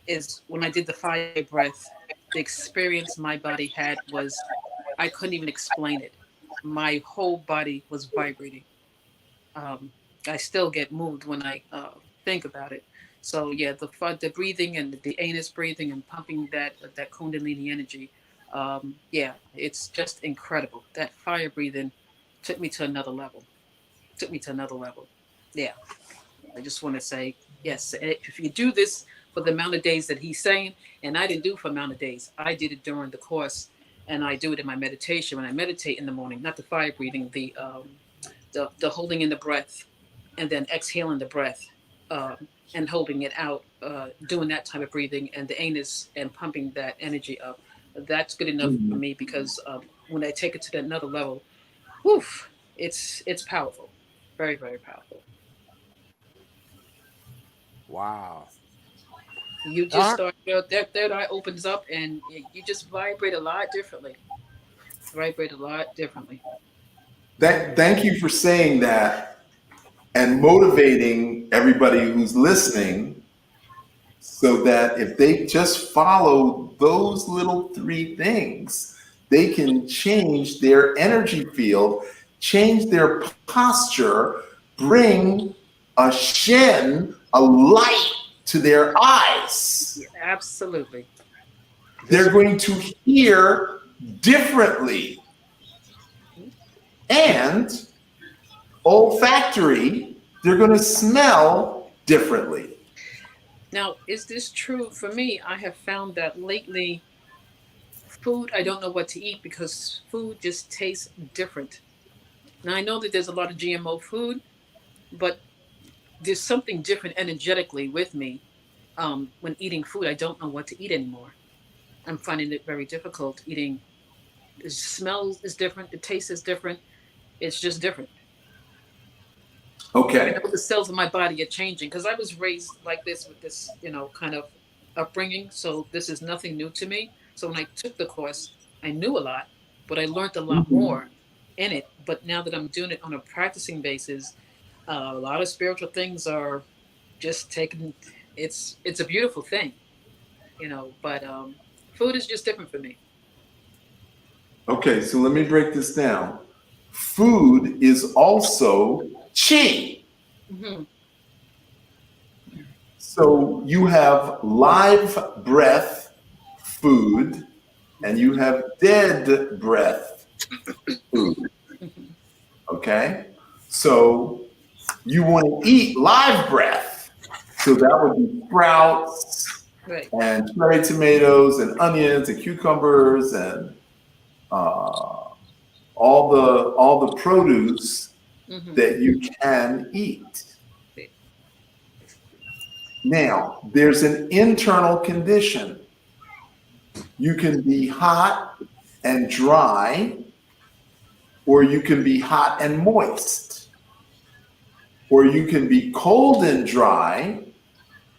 is when I did the fire breath, the experience my body had was, I couldn't even explain it. My whole body was vibrating. I still get moved when I think about it. So yeah, the breathing and the anus breathing and pumping that Kundalini energy, yeah, it's just incredible. That fire breathing took me to another level. Yeah, I just want to say, yes, if you do this for the amount of days that he's saying, and I didn't do it for the amount of days, I did it during the course, and I do it in my meditation. When I meditate in the morning, not the fire breathing, the holding in the breath, and then exhaling the breath. and holding it out, doing that type of breathing and the anus and pumping that energy up. That's good enough for me because when I take it to another level, whew, it's powerful, very, very powerful. Wow. You just start, that third eye opens up and you just vibrate a lot differently. Thank you for saying that and motivating everybody who's listening so that if they just follow those little 3 things, they can change their energy field, change their posture, bring a shin, a light to their eyes. Yeah, absolutely. They're going to hear differently. And olfactory, they're going to smell differently. Now, is this true for me? I have found that lately, food, I don't know what to eat because food just tastes different. Now, I know that there's a lot of GMO food, but there's something different energetically with me. When eating food, I don't know what to eat anymore. I'm finding it very difficult eating. The smell is different. The taste is different. It's just different. Okay. I know the cells of my body are changing because I was raised like this with this, kind of upbringing. So this is nothing new to me. So when I took the course, I knew a lot, but I learned a lot more in it. But now that I'm doing it on a practicing basis, a lot of spiritual things are just taken. It's a beautiful thing, but food is just different for me. Okay, so let me break this down. Food is also Qi. Mm-hmm. So you have live breath food and you have dead breath food. Okay? So you want to eat live breath. So that would be sprouts, right, and cherry tomatoes and onions and cucumbers and all the produce that you can eat. Now, there's an internal condition. You can be hot and dry, or you can be hot and moist, or you can be cold and dry,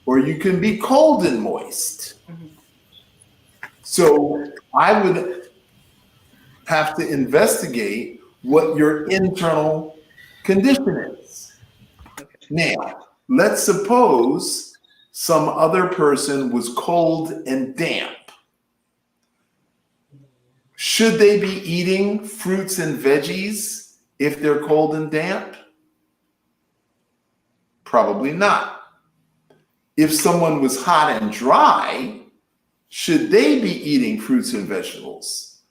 or you can be cold and moist. So I would have to investigate what your internal condition is. Now, let's suppose some other person was cold and damp. Should they be eating fruits and veggies if they're cold and damp? Probably not. If someone was hot and dry, should they be eating fruits and vegetables?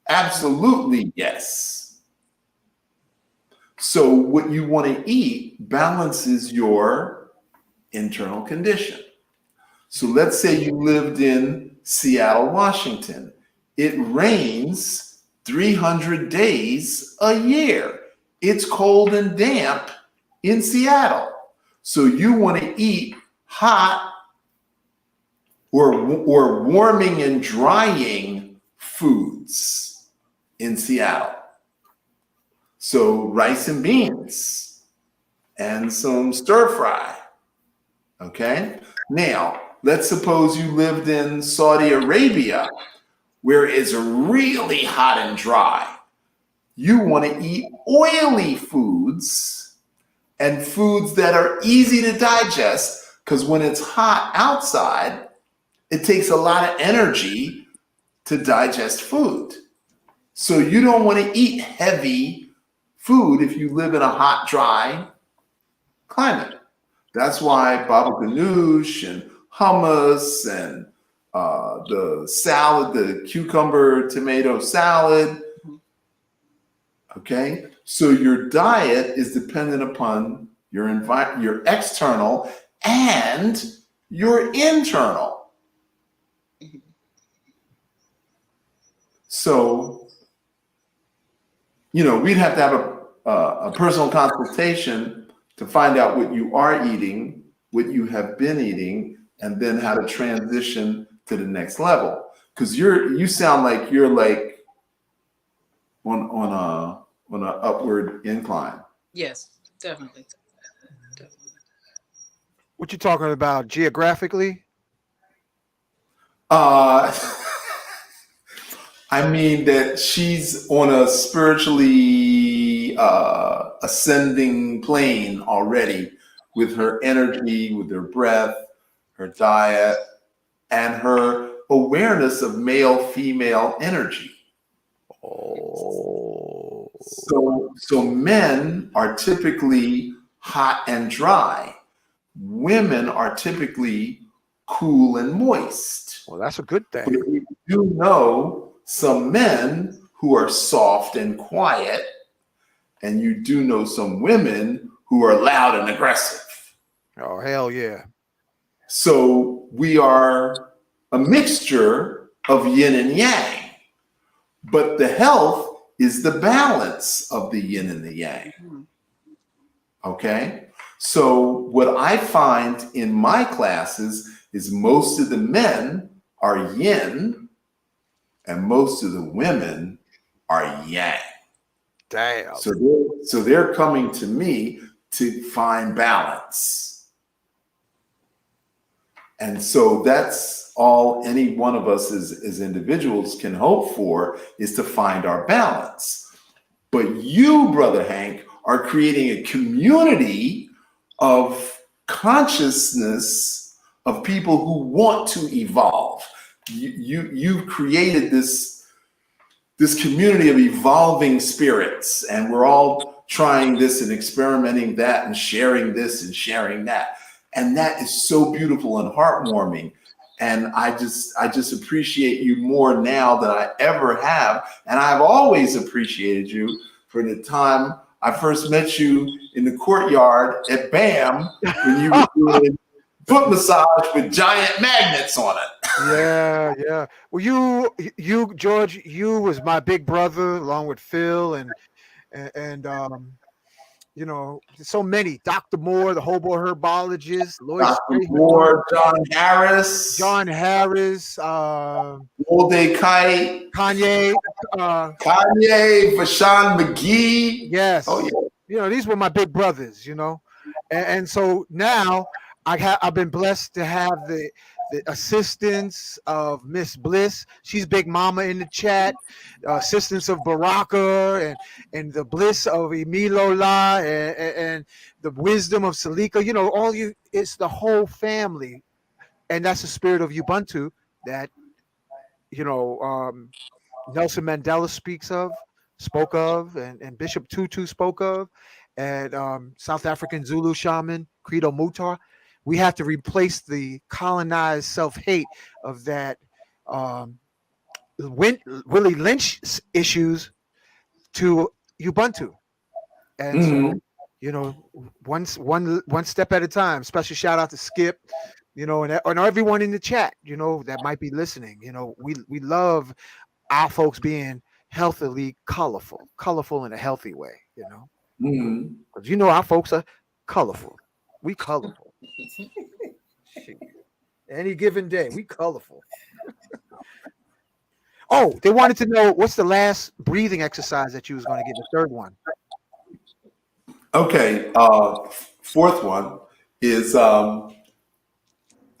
Absolutely yes. So what you want to eat balances your internal condition. So let's say you lived in Seattle, Washington. It rains 300 days a year. It's cold and damp in Seattle. So you want to eat hot or warming and drying foods in Seattle. So rice and beans and some stir fry. Okay? Now, let's suppose you lived in Saudi Arabia, where it's really hot and dry. You want to eat oily foods and foods that are easy to digest, because when it's hot outside, it takes a lot of energy to digest food. So you don't want to eat heavy food if you live in a hot, dry climate. That's why baba ganoush and hummus and the salad, the cucumber tomato salad. Okay, so your diet is dependent upon your external and your internal. So, we'd have to have a personal consultation to find out what you are eating what you have been eating, and then how to transition to the next level. Because you sound like you're like on an upward incline. Yes, definitely. What you talking about geographically? I mean that she's on a spiritually ascending plane already with her energy, with her breath, her diet, and her awareness of male-female energy. Oh. So men are typically hot and dry. Women are typically cool and moist. Well, that's a good thing. But we do know some men who are soft and quiet, and you do know some women who are loud and aggressive. Oh, hell yeah. So we are a mixture of yin and yang, but the health is the balance of the yin and the yang. Okay? So what I find in my classes is most of the men are yin and most of the women are yang. Damn. So they're coming to me to find balance. And so that's all any one of us as individuals can hope for, is to find our balance. But you, Brother Hank, are creating a community of consciousness of people who want to evolve. You've created this community of evolving spirits, and we're all trying this and experimenting that and sharing this and sharing that. And that is so beautiful and heartwarming. And I just appreciate you more now than I ever have. And I've always appreciated you for the time I first met you in the courtyard at BAM when you were doing foot massage with giant magnets on it. Yeah. Well, you, George, you was my big brother along with Phil and you know, so many. Dr. Moore, the hobo herbologist, Lloyd Dr. Moore, John Harris, Wolde Kite, Kanye, Vashawn McGee. Yes. Oh, yeah. You know, these were my big brothers, you know. And so now I've been blessed to have the assistance of Miss Bliss. She's Big Mama in the chat. Assistance of Baraka and the bliss of Emilola and the wisdom of Salika. You know, it's the whole family. And that's the spirit of Ubuntu that, you know, Nelson Mandela spoke of, and Bishop Tutu spoke of, and South African Zulu shaman Credo Mutar. We have to replace the colonized self-hate of that Willie Lynch issues to Ubuntu. And so, you know, one step at a time. Special shout out to Skip, you know, and everyone in the chat, you know, that might be listening. You know, we love our folks being healthily colorful in a healthy way, you know. Because you know our folks are colorful. We colorful. Any given day, we colorful. Oh, they wanted to know what's the last breathing exercise that you was going to get, the third one. Okay, fourth one is you're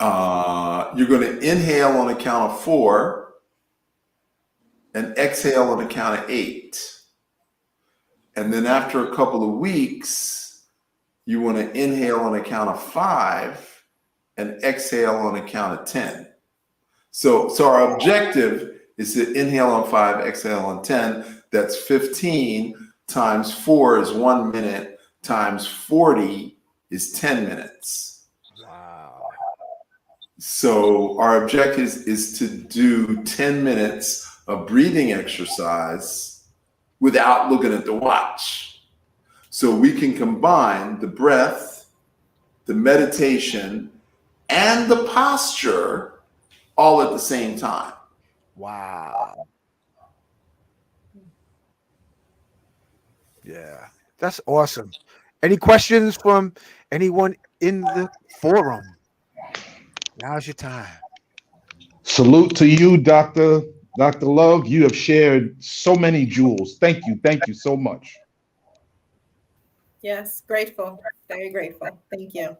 going to inhale on the count of 4 and exhale on the count of 8. And then after a couple of weeks, you want to inhale on the count of 5 and exhale on the count of 10. So our objective is to inhale on 5, exhale on 10. That's 15 times 4 is 1 minute times 40 is 10 minutes. Wow. So our objective is to do 10 minutes of breathing exercise without looking at the watch. So we can combine the breath, the meditation, and the posture all at the same time. Wow. Yeah, that's awesome. Any questions from anyone in the forum. Now's your time. Salute to you, Dr. Love. You have shared so many jewels. Thank you so much. Yes, grateful, very grateful. Thank you.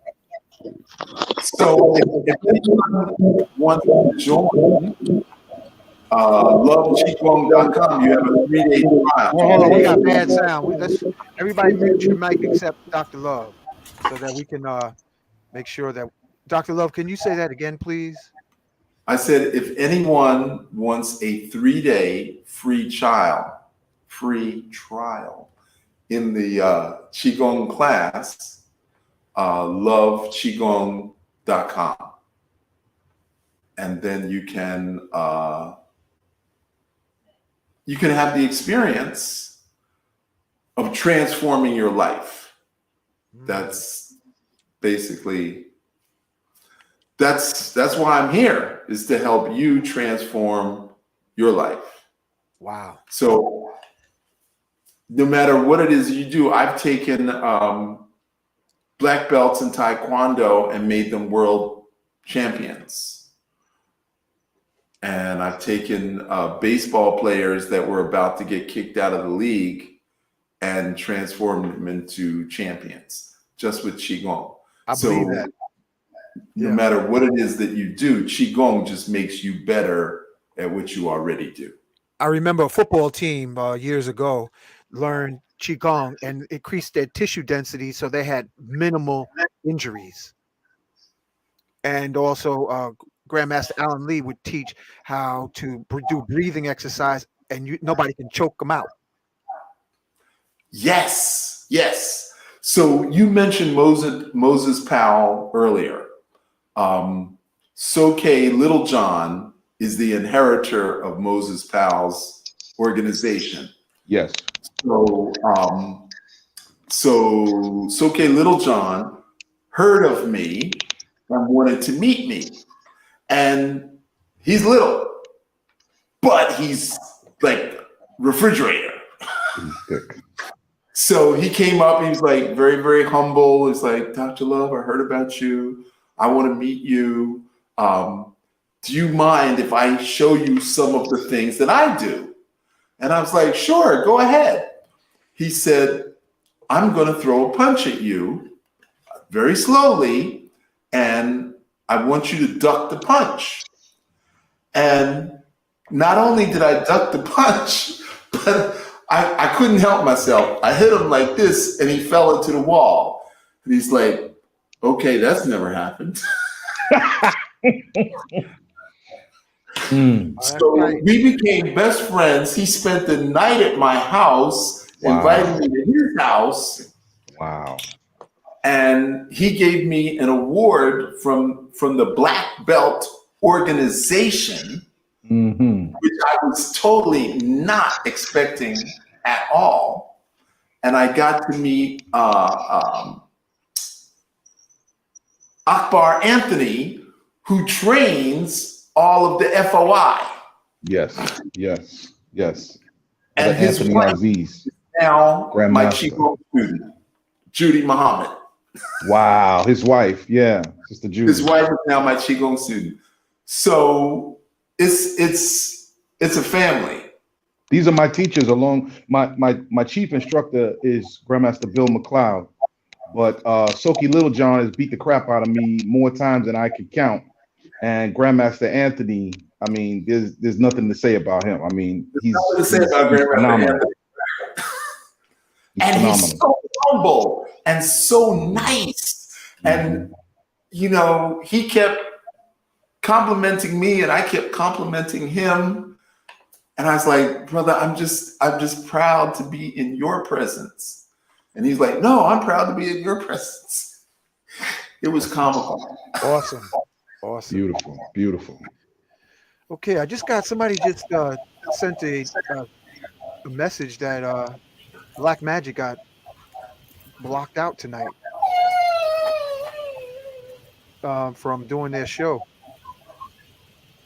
So if anyone wants to join loveqigong.com, you have a 3-day trial. Hold on, we got bad sound. Let's everybody mute your mic except Dr. Love, so that we can make sure that Dr. Love. Can you say that again, please? I said, if anyone wants a 3-day free trial in the Qigong class, loveqigong.com. And then you can have the experience of transforming your life. That's basically, that's why I'm here, is to help you transform your life. Wow. So no matter what it is you do, I've taken black belts in Taekwondo and made them world champions. And I've taken baseball players that were about to get kicked out of the league and transformed them into champions just with Qigong. I believe that. No matter what it is that you do, Qigong just makes you better at what you already do. I remember a football team years ago learned Qigong and increased their tissue density, so they had minimal injuries. And also, Grandmaster Alan Lee would teach how to do breathing exercise, and nobody can choke them out. Yes, yes. So you mentioned Moses Powell earlier. Soke Littlejohn is the inheritor of Moses Powell's organization. Yes. So Soke Littlejohn heard of me and wanted to meet me. And he's little, but he's like refrigerator. So he came up, he's like very, very humble. He's like, Dr. Love, I heard about you. I want to meet you. Do you mind if I show you some of the things that I do? And I was like, sure, go ahead. He said, I'm going to throw a punch at you very slowly, and I want you to duck the punch. And not only did I duck the punch, but I couldn't help myself. I hit him like this, and he fell into the wall. And he's like, okay, that's never happened. So we became best friends. He spent the night at my house, invited me to his house. Wow. And he gave me an award from the Black Belt organization, which I was totally not expecting at all. And I got to meet Akbar Anthony, who trains all of the FOI. Yes. And his Anthony wife Aziz, is now my Grandmaster. Qigong student, Judy Muhammad. Wow, his wife, Sister Judy. His wife is now my Qigong student. So it's a family. These are my teachers along. My chief instructor is Grandmaster Bill McLeod, but Soke Littlejohn has beat the crap out of me more times than I can count. And Grandmaster Anthony, I mean, there's nothing to say about him. I mean, he's phenomenal. And he's so humble and so nice. And he kept complimenting me and I kept complimenting him. And I was like, brother, I'm just proud to be in your presence. And he's like, no, I'm proud to be in your presence. It was comical. Awesome. Beautiful. Okay, I just got somebody just sent a message that Black Magic got blocked out tonight from doing their show.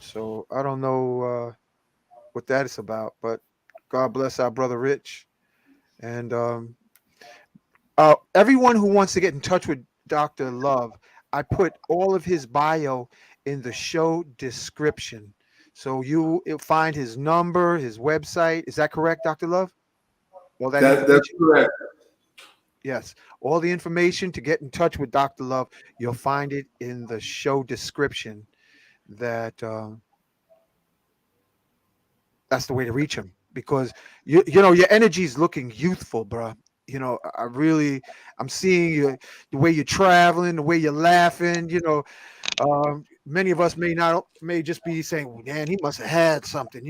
So I don't know what that is about, but God bless our brother Rich. And everyone who wants to get in touch with Dr. Love, I put all of his bio in the show description. So you'll find his number, his website. Is that correct, Dr. Love? All that That's information? correct. Yes. All the information to get in touch with Dr. Love, you'll find it in the show description. That's the way to reach him, because you know your energy is looking youthful, bruh. You know, I'm seeing you, the way you're traveling, the way you're laughing. You know, many of us may just be saying, well, man, he must have had something.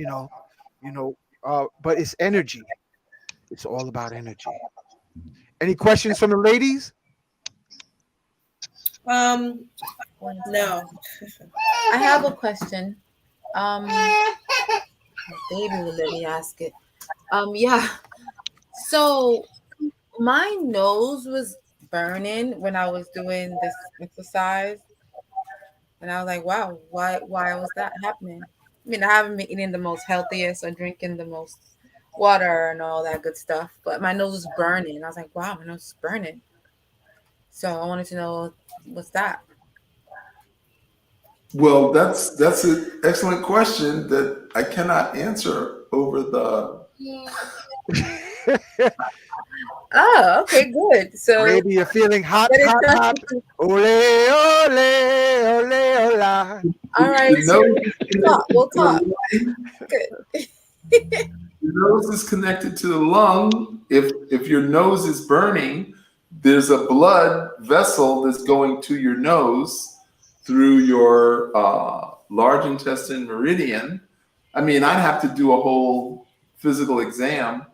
But it's energy. It's all about energy. Any questions from the ladies? No. I have a question. Baby will let me ask it. Yeah. So my nose was burning when I was doing this exercise, and I was like, "Wow, why was that happening?" I mean, I haven't been eating the most healthiest or drinking the most water and all that good stuff, but my nose was burning. I was like, "Wow, my nose is burning." So I wanted to know what's that. Well, that's an excellent question that I cannot answer over the. Oh, okay, good. So Maybe you're feeling hot. Ole, ole, ole, ola. All right, so we'll talk. Good. Your nose is connected to the lung. If your nose is burning, there's a blood vessel that's going to your nose through your large intestine meridian. I mean, I'd have to do a whole physical exam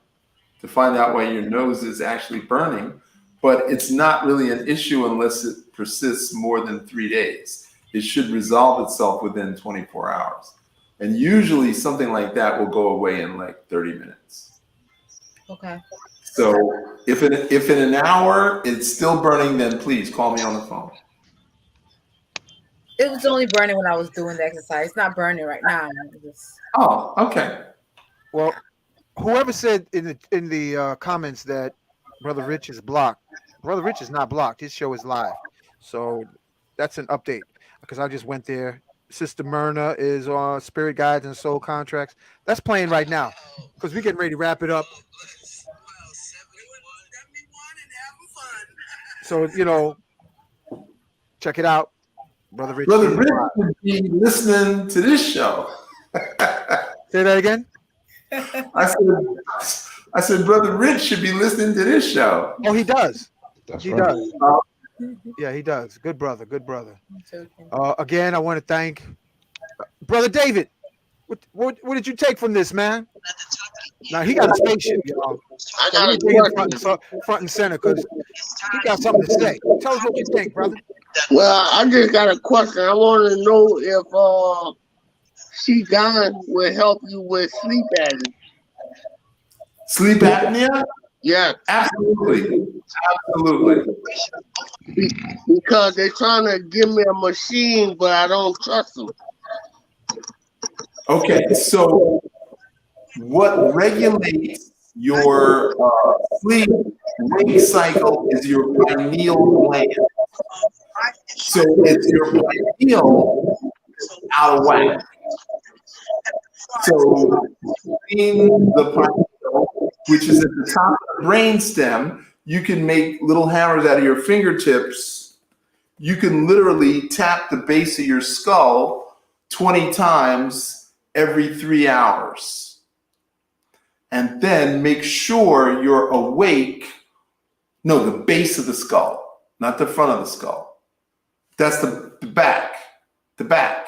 to find out why your nose is actually burning, but it's not really an issue unless it persists more than 3 days. It should resolve itself within 24 hours. And usually something like that will go away in like 30 minutes. Okay. So if in an hour it's still burning, then please call me on the phone. It was only burning when I was doing the exercise. It's not burning right now. Oh, okay. Well, whoever said in the comments that Brother Rich is blocked, Brother Rich is not blocked. His show is live. So that's an update, because I just went there. Sister Myrna is on Spirit Guides and Soul Contracts. That's playing right now, because we're getting ready to wrap it up. So, check it out. Brother Rich would be listening to this show. Say that again? I said, Brother Rich should be listening to this show. Oh, he does. He right. does. Yeah, he does. Good brother. Good brother. Again, I want to thank Brother David. What did you take from this, man? Now he got a spaceship, y'all. I got front and center, because he got something to say. Tell us what you think, brother. Well, I just got a question. I want to know if Qigong will help you with sleep apnea. Sleep apnea? Yeah. Absolutely. Absolutely. Because they're trying to give me a machine, but I don't trust them. Okay, so what regulates your sleep-wake cycle is your pineal gland. So it's your pineal out of whack. So in the pineal, which is at the top of the brainstem, you can make little hammers out of your fingertips. You can literally tap the base of your skull 20 times every 3 hours. And then make sure you're awake. No, the base of the skull, not the front of the skull. That's the back. The back.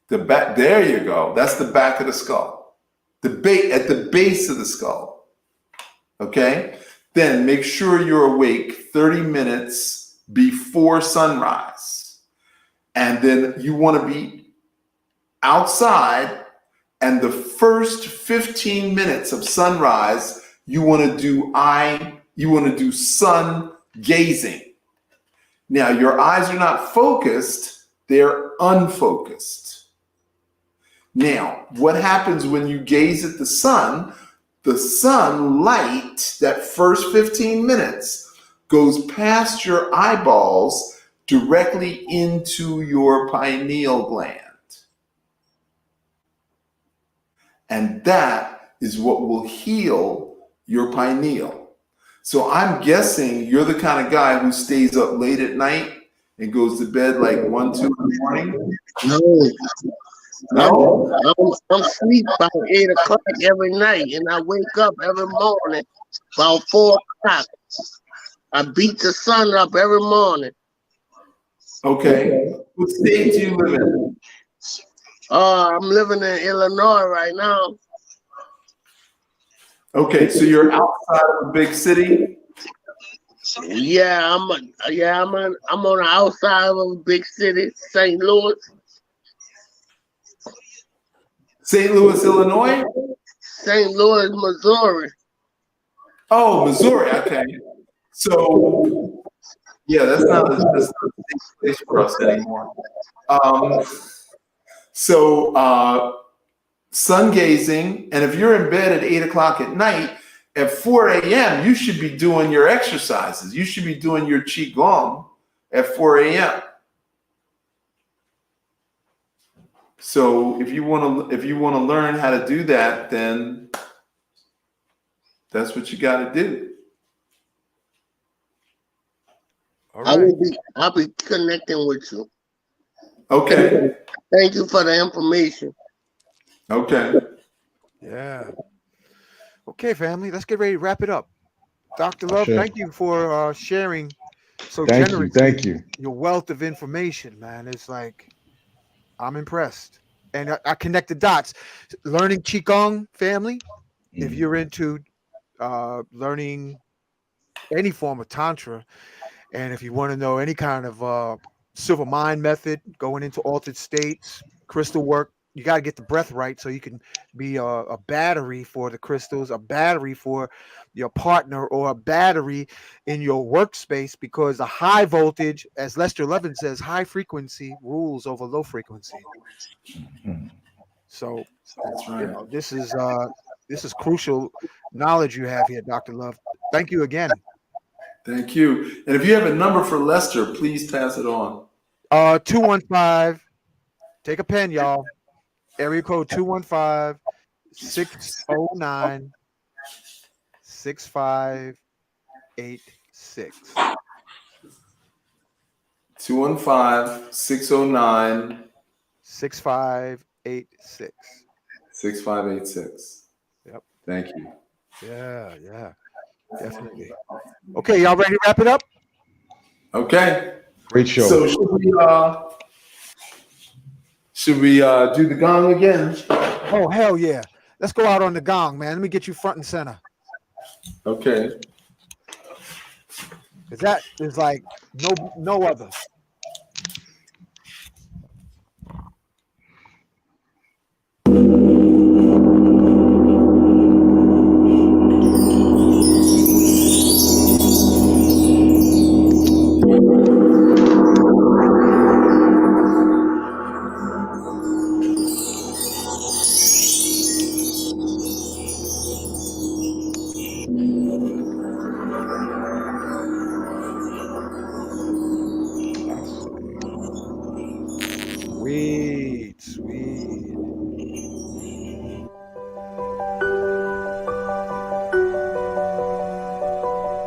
The back. There you go. That's the back of the skull. At the base of the skull. Okay? Then make sure you're awake 30 minutes before sunrise. And then you want to be outside, and the first 15 minutes of sunrise, you want to do sun gazing. Now, your eyes are not focused, they're unfocused. Now, what happens when you gaze at the sunlight, that first 15 minutes, goes past your eyeballs directly into your pineal gland. And that is what will heal your pineal. So I'm guessing you're the kind of guy who stays up late at night and goes to bed like 1, 2 in the morning? No, I'm asleep by 8 o'clock every night, and I wake up every morning about 4 o'clock. I beat the sun up every morning. Okay. What state do you live in? I'm living in Illinois right now. Okay, so you're outside of a big city? Yeah, I'm on the outside of a big city, St. Louis. St. Louis, Illinois? St. Louis, Missouri. Oh, Missouri. Okay. So, yeah, that's not a safe place for us anymore. Sun gazing, and if you're in bed at 8 o'clock at night, at 4 a.m., you should be doing your exercises. You should be doing your Qigong at 4 a.m. So if you want to learn how to do that, then that's what you got to do. All right. I'll be connecting with you. Okay. Thank you for the information. Okay. Yeah. Okay, family, let's get ready to wrap it up. Dr. Love, thank you for sharing so generously. Thank you. Your wealth of information, man. It's like, I'm impressed. And I connect the dots. Learning Qigong, family, if you're into learning any form of Tantra, and if you want to know any kind of silver mind method, going into altered states, crystal work, you got to get the breath right so you can be a battery for the crystals, a battery for your partner, or a battery in your workspace, because the high voltage, as Lester Levin says, high frequency rules over low frequency. So that's right. This is crucial knowledge you have here, Dr. Love. Thank you again. Thank you. And if you have a number for Lester, please pass it on. 215. Take a pen, y'all. Area code 215-609-6586. 215-609 6586. 6586. Yep. Thank you. Yeah. Definitely. Okay, y'all ready to wrap it up? Okay. Great show. So should we do the gong again? Oh, hell yeah. Let's go out on the gong, man. Let me get you front and center. Okay. Because that is like no other.